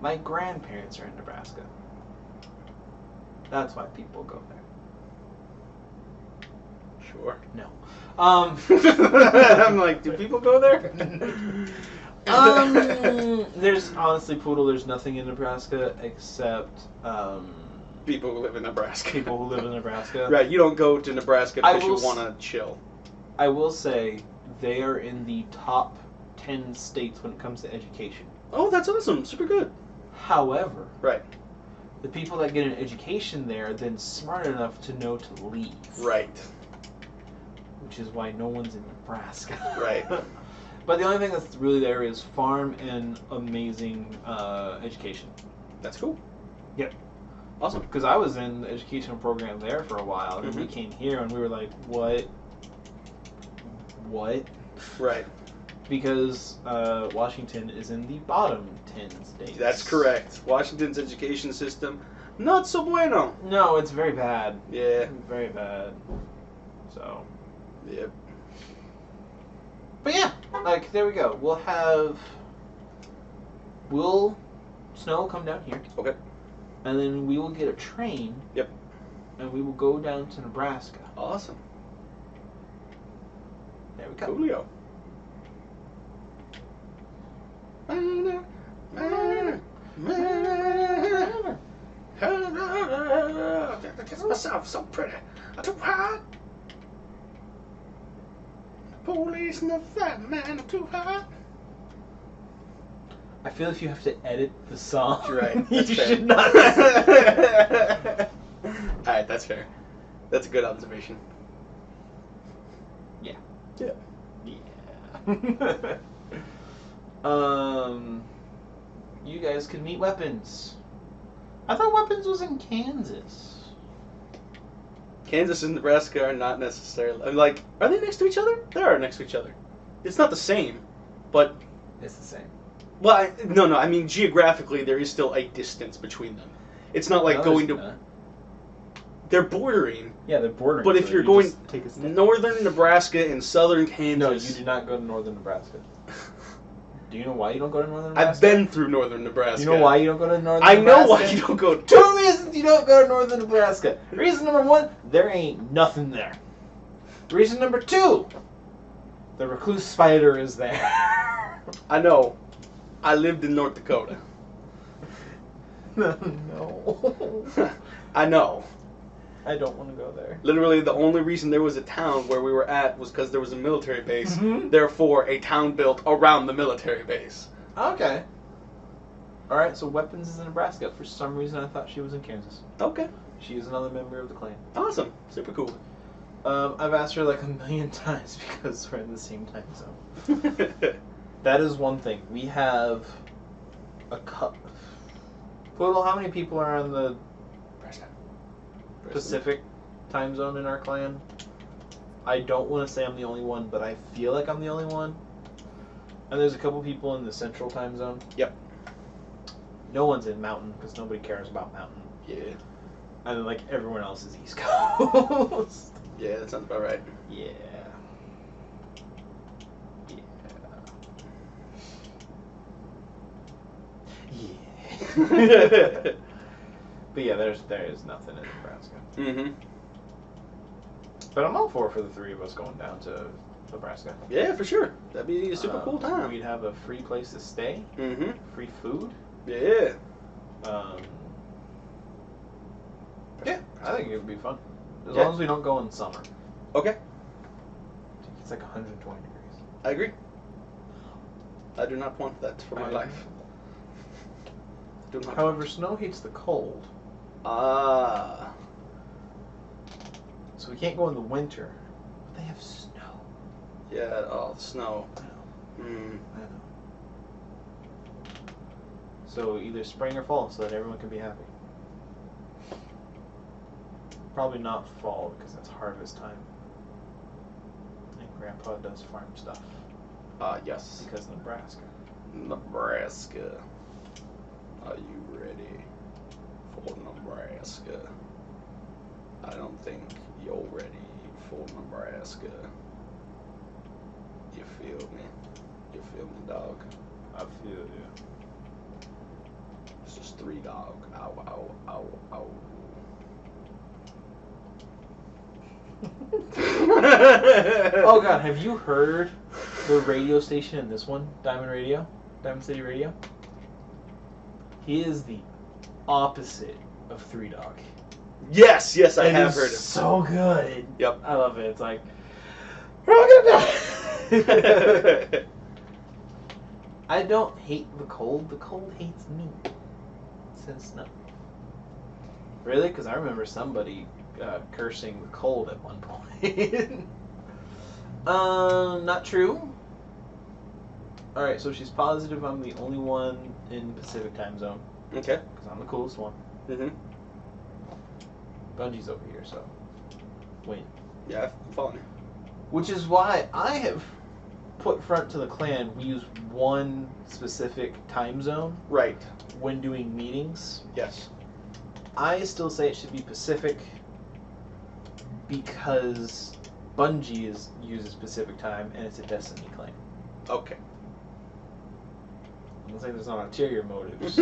My grandparents are in Nebraska. That's why people go there. Sure. No. I'm like, do people go there? There's honestly, Poodle, there's nothing in Nebraska except People who live in Nebraska. people who live in Nebraska. Right, you don't go to Nebraska I because you will want to chill. I will say they are in the top 10 states when it comes to education. Oh, that's awesome. Super good. However, Right. the people that get an education there are then smart enough to know to leave. Right. Which is why no one's in Nebraska. Right. But the only thing that's really there is farm and amazing education. That's cool. Yep. Awesome. Because I was in the educational program there for a while, and we came here and we were like, what? What? Right. Because Washington is in the bottom 10 states. That's correct. Washington's education system, not so bueno. No, it's very bad. Yeah. Very bad. So. Yep. But yeah, like, there we go. Will Snow come down here. Okay. And then we will get a train. Yep. And we will go down to Nebraska. Awesome. There we go. Coolio. Gets myself so pretty. I do hard. Police and the fat man are too hot. I feel if you have to edit the song, You're right. you That's fair. should not. Alright, that's fair. That's a good observation. Yeah. Yeah. Yeah. You guys can meet Weapons. I thought Weapons was in Kansas. Kansas and Nebraska are not necessarily... I'm like, are they next to each other? They are next to each other. It's not the same, but... It's the same. Well, no, I mean, geographically, there is still a distance between them. It's not like No, going there's to... not. They're bordering. Yeah, they're bordering. But if so you're you going just take a step. northern Nebraska and southern Kansas... No, you do not go to northern Nebraska. Do you know why you don't go to northern I've Nebraska? been through northern Nebraska. You know why you don't go to northern I Nebraska? know why you don't go... Two reasons you don't go to northern Nebraska. Reason number one, there ain't nothing there. Reason number two, the recluse spider is there. I know. I lived in North Dakota. No. I know. I don't want to go there. Literally, the only reason there was a town where we were at was because there was a military base. Mhm. Therefore, a town built around the military base. Okay. Alright, so Weapons is in Nebraska. For some reason, I thought she was in Kansas. Okay. She is another member of the clan. Awesome. Super cool. I've asked her like 1,000,000 times because we're in the same time zone. That is one thing. We have a cup. Poodle, how many people are on the Pacific time zone in our clan? I don't want to say I'm the only one, but I feel like I'm the only one. And there's a couple people in the Central time zone. Yep. No one's in Mountain because nobody cares about Mountain. Yeah. And then like everyone else is East Coast. Yeah, that sounds about right. Yeah. Yeah. But yeah, there is nothing in Nebraska. Mm-hmm. But I'm all for the three of us going down to Nebraska. Yeah, for sure. That'd be a super cool time. We'd have a free place to stay, Mm-hmm. free food. Yeah. Yeah, I think it would be fun. As Yeah. long as we don't go in summer. Okay. It's like 120 degrees. I agree. I do not want that for my life. Do not. However, snow hates the cold, Ah. so we can't go in the winter. But they have snow. Yeah. Oh, the snow. I know. Mm. I know. So either spring or fall, so that everyone can be happy. Probably not fall because that's harvest time. And Grandpa does farm stuff Yes. because Nebraska. Nebraska. Are you ready for Nebraska? I don't think you're ready for Nebraska. You feel me? You feel me, dog? I feel you. It's just 3 dog. Ow, ow, ow, ow. Oh god, have you heard the radio station in this one? Diamond City Radio? He is the opposite of 3 Dog. Yes, I It have is heard it. so good. Yep. I love it. It's like, we're all gonna die. I don't hate the cold. The cold hates me. It says no. Really? Because I remember somebody cursing the cold at one point. Not true. Alright, so she's positive I'm the only one in Pacific time zone. Okay. Because I'm the coolest one. Mm-hmm. Bungie's over here, so win. Yeah, I'm following you. Which is why I have put front to the clan. We use one specific time zone Right. when doing meetings. Yes. I still say it should be Pacific because Bungie uses Pacific time and it's a Destiny claim. Okay. I'm not saying there's not ulterior motives.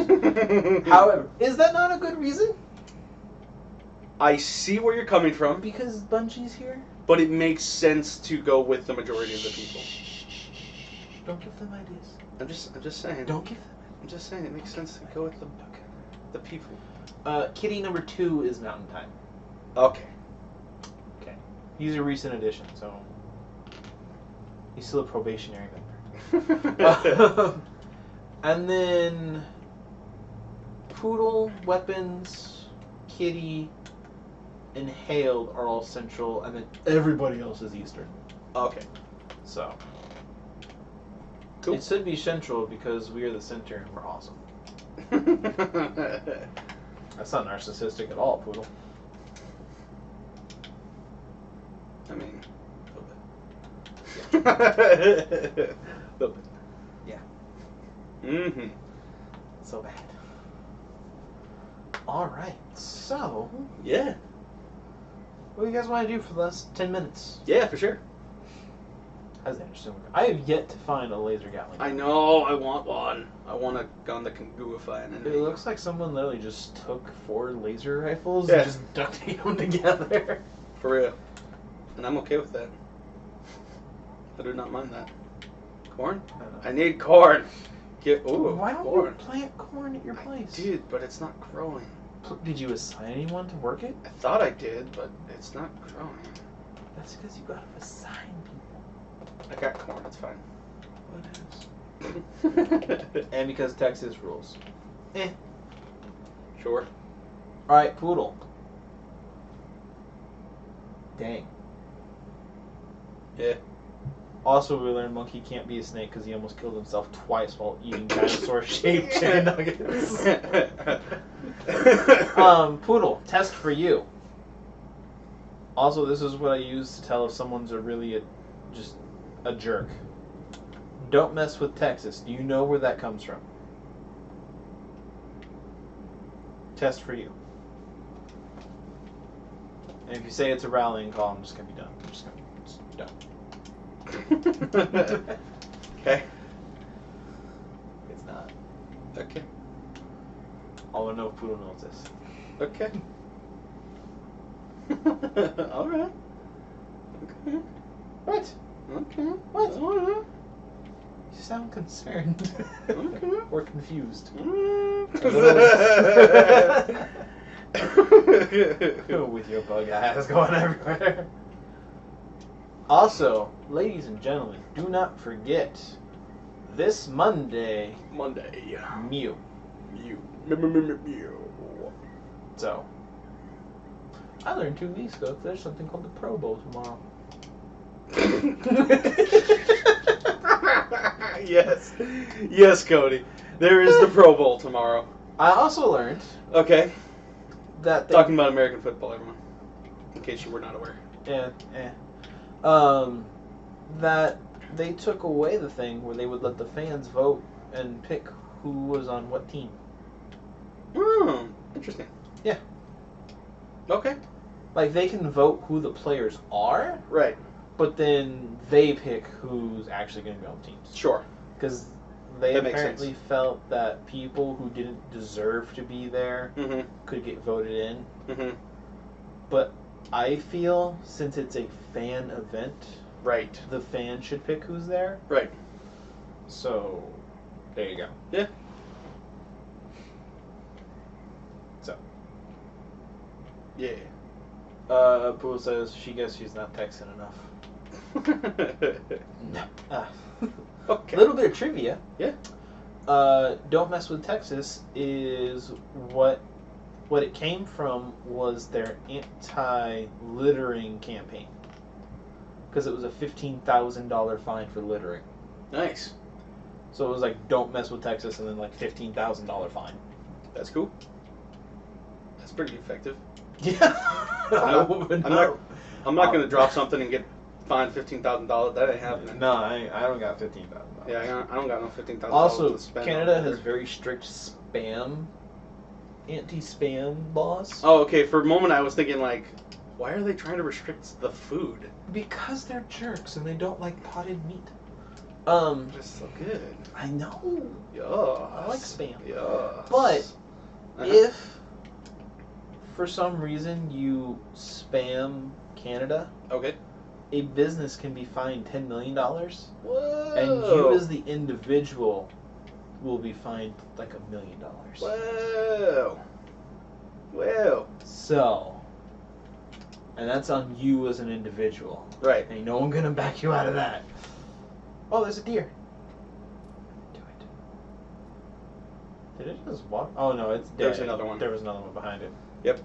However, is that not a good reason? I see where you're coming from, Because Bungie's here? but it makes sense to go with the majority of the people. Don't give them ideas. I'm just saying. Don't give them. I'm just saying it makes sense to go with the people. Kitty number 2 is Mountain Time. Okay. Okay. He's a recent addition, so He's still a probationary member. And then Poodle, Weapons, Kitty, and Hailed are all central, and then everybody else is eastern. Okay. So Cool. it should be central because we are the center and we're awesome. That's not narcissistic at all, Poodle. I mean, a little bit. Little bit. Yeah. Mm-hmm. So bad. Alright, so Yeah. what do you guys want to do for the last 10 minutes? Yeah, for sure. How's that interesting? I have yet to find a laser Gatling. I know. I want one. I want a gun that can gooify an It enemy. looks like someone literally just took 4 laser rifles Yeah. and just duct taped them together. For real. And I'm okay with that. I do not mind that. Corn? I need corn. Why don't corn. you plant corn at your place? I did, but it's not growing. Did you assign anyone to work it? I thought I did, but it's not growing. That's because you gotta assign people. I got corn. It's fine. And because Texas rules. Sure. Alright, Poodle. Dang. Yeah. Also, we learned Monkey can't be a snake because he almost killed himself twice while eating dinosaur-shaped chicken nuggets. Poodle, test for you. Also, this is what I use to tell if someone's just a jerk. Don't mess with Texas. Do you know where that comes from? Test for you. And if you say it's a rallying call, I'm just gonna be done. I'm just done. Okay. It's not. Okay. I want to know if Poodle knows this. Okay. All right. Okay. What? Okay. What? All right. You sound concerned. Okay. Or confused. With your bug eyes going everywhere. Also, ladies and gentlemen, do not forget this Monday, Monday. Mew. Mew. So, I learned 2 weeks ago that there's something called the Pro Bowl tomorrow. Yes. Yes, Cody. There is the Pro Bowl tomorrow. I also learned Okay. that they... Talking about American football, everyone. In case you were not aware. That they took away the thing where they would let the fans vote and pick who was on what team. Hmm. Interesting. Yeah. Okay. Like, they can vote who the players are, Right. but then they pick who's actually going to be on teams. Sure. Because they That makes apparently sense. felt that people who didn't deserve to be there Mm-hmm. could get voted in. Mm-hmm. But I feel, since it's a fan event, Right. the fan should pick who's there. Right. So, there you go. Yeah. So. Yeah. Pool says she guess she's not Texan enough. No. Okay. Little bit of trivia. Yeah. Don't Mess with Texas is what it came from was their anti-littering campaign. Because it was a $15,000 fine for littering. Nice. So it was like, don't mess with Texas, and then like $15,000 fine. That's cool. That's pretty effective. Yeah. I'm not going to drop something and get fined $15,000. That ain't happening. No, I don't got $15,000. Yeah, I don't got no $15,000 Also, to spend. Canada on has litter. very strict anti-spam laws. Oh, okay. For a moment, I was thinking like, why are they trying to restrict the food? Because they're jerks and they don't like potted meat. It's so good. I know. Yeah. I like spam. Yeah. But if for some reason you spam Canada, Okay. a business can be fined $10 million, Whoa. and you as the individual will be fined like $1 million. Whoa. Whoa. So, and that's on you as an individual. Right. Ain't no one gonna back you out of that. Oh, there's a deer. Do it. Did it just walk? Oh no, it's dead. There's another one. There was another one behind it. Yep.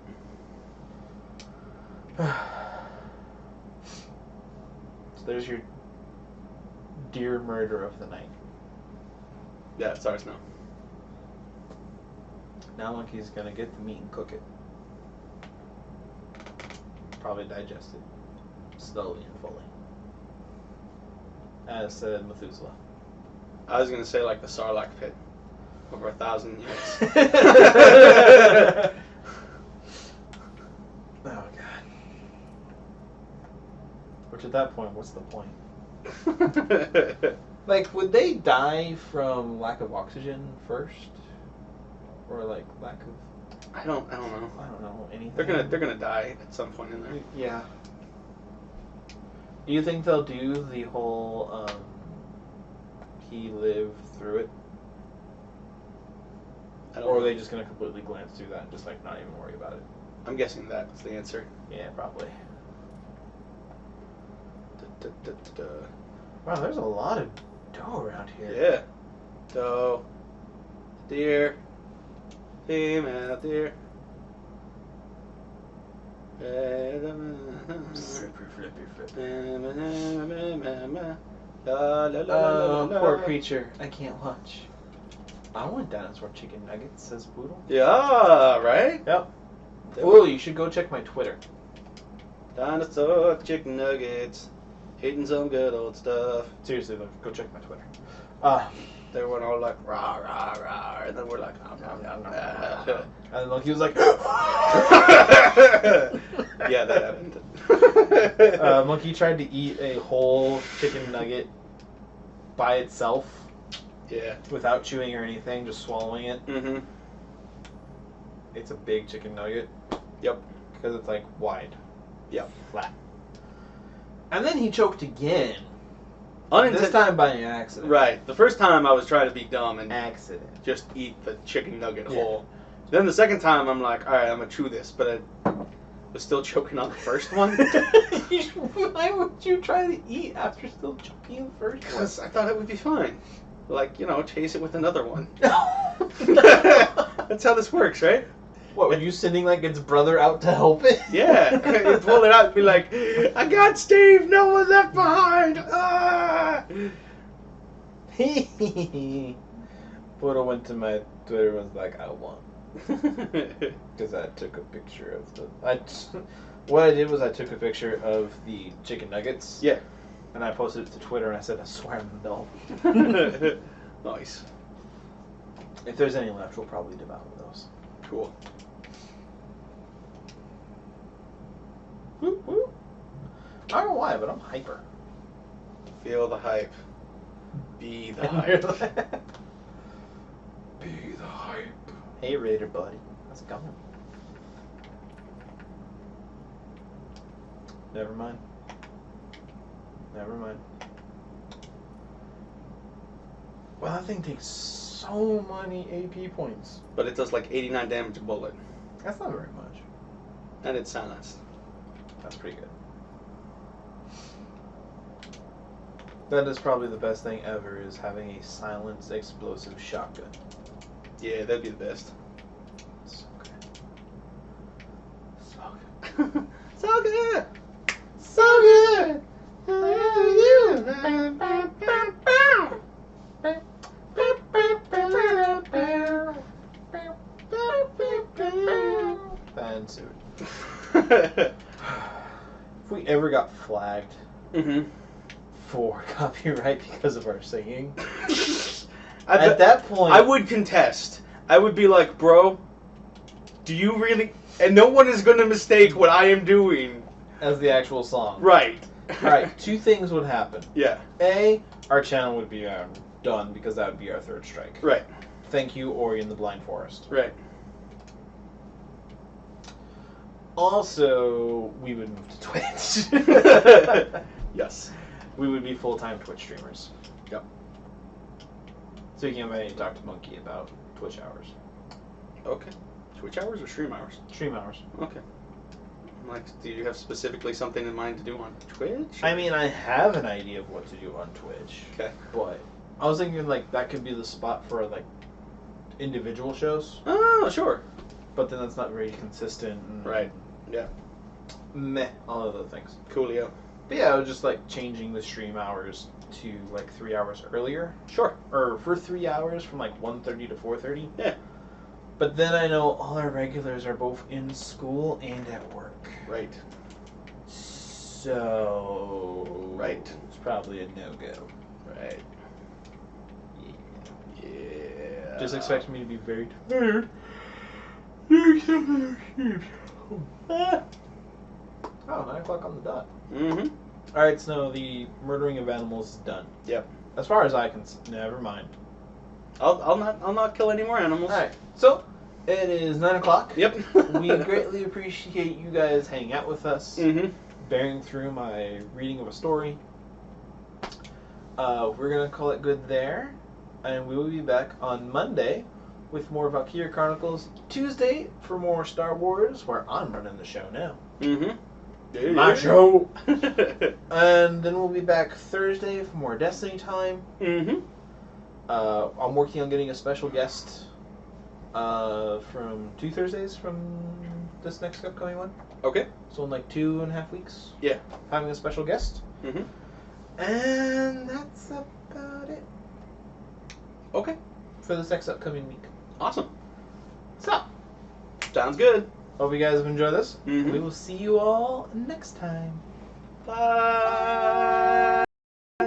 So there's your deer murder of the night. Yeah, it's ours now. Now Monkey's gonna get the meat and cook it. Probably digest it slowly and fully. As said Methuselah. I was gonna say like the Sarlacc pit. Over 1,000 years. Oh god. Which at that point, what's the point? Like, would they die from lack of oxygen first, or like lack of? I don't know. I don't know anything. They're gonna die at some point in there. Yeah. Do you think they'll do the whole he lived through it, I don't or are know. they just gonna completely glance through that and just like not even worry about it? I'm guessing that's the answer. Yeah, probably. Da, da, da, da, da. Wow, there's a lot of dough around here. Yeah. Doe. Deer. Female deer. Poor creature. I can't watch. I want dinosaur chicken nuggets, says Poodle. Yeah, right? Yep. Poodle, you should go check my Twitter. Dinosaur chicken nuggets. Eating some good old stuff. Seriously, though, go check my Twitter. They were all like, rah, rah, rah. And then we're like, nom, nom, nom, nom. And then Monkey was like, Yeah, that happened. Monkey tried to eat a whole chicken nugget by itself Yeah. without chewing or anything, just swallowing it. Mm-hmm. It's a big chicken nugget. Yep. Because it's like wide. Yep. Flat. And then he choked again. This Unintentional. time by an accident. Right. The first time I was trying to be dumb and Accident. just eat the chicken nugget Yeah. whole. Then the second time I'm like, alright, I'm gonna chew this, but I was still choking on the first one. Why would you try to eat after still choking the first one? Because I thought it would be fine. Like, chase it with another one. No. That's how this works, right? What, were you sending like its brother out to help it? Yeah. You'd pull it out and be like, I got Steve, no one left behind! Ah! Poodle went to my Twitter and was like, I won. Because I took a picture of what I did was I took a picture of the chicken nuggets. Yeah. And I posted it to Twitter and I said, I swear I'm the dog. Nice. If there's any left, we'll probably devour those. Cool. Whoop, whoop. I don't know why, but I'm hyper. Feel the hype. Be the hype. Be the hype. Hey, Raider buddy. How's it going? Never mind. Never mind. Well, that thing takes so many AP points. But it does like 89 damage a bullet. That's not very much. And it's silenced. That's pretty good. That is probably the best thing ever, is having a silenced explosive shotgun. Yeah, that'd be the best. So good. So good. So good! So good! Fan suit. If we ever got flagged Mm-hmm. for copyright because of our singing, At at that point, I would contest. I would be like, bro, do you really... And no one is going to mistake what I am doing. as the actual song. Right. Alright, two things would happen. Yeah. A, our channel would be done because that would be our third strike. Right. Thank you, Ori in the Blind Forest. Right. Also, we would move to Twitch. Yes. We would be full-time Twitch streamers. Yep. Speaking of, I need to talk to Monkey about Twitch hours. Okay. Twitch hours or stream hours? Stream hours. Okay. Like, do you have specifically something in mind to do on Twitch? I mean, I have an idea of what to do on Twitch. Okay. But I was thinking, like, that could be the spot for, like, individual shows. Oh, sure. But then that's not very consistent. And Right. Yeah. Meh, all of the things. Coolio. But yeah, I was just, like, changing the stream hours to, like, 3 hours earlier. Sure. Or for 3 hours from, like, 1:30 to 4:30. Yeah. But then I know all our regulars are both in school and at work. Right. So... Right. It's probably a no-go. Right. Yeah. Just expect me to be very tired. Oh, 9 o'clock on the dot. Mm-hmm. Alright, so the murdering of animals is done. Yep. As far as I can never mind. I'll not kill any more animals. Alright, so it is 9 o'clock. Yep. We greatly appreciate you guys hanging out with us, Mm-hmm. bearing through my reading of a story. We're going to call it good there, and we will be back on Monday with more Valkyria Chronicles, Tuesday for more Star Wars, where I'm running the show now. Mm-hmm. My show! And then we'll be back Thursday for more Destiny time. Mm-hmm. I'm working on getting a special guest from 2 Thursdays from this next upcoming one. Okay. So in like 2.5 weeks. Yeah. Having a special guest. Mm-hmm. And that's about it Okay. for this next upcoming week. Awesome. So, Sounds good. hope you guys have enjoyed this. Mhm. We will see you all next time. Bye.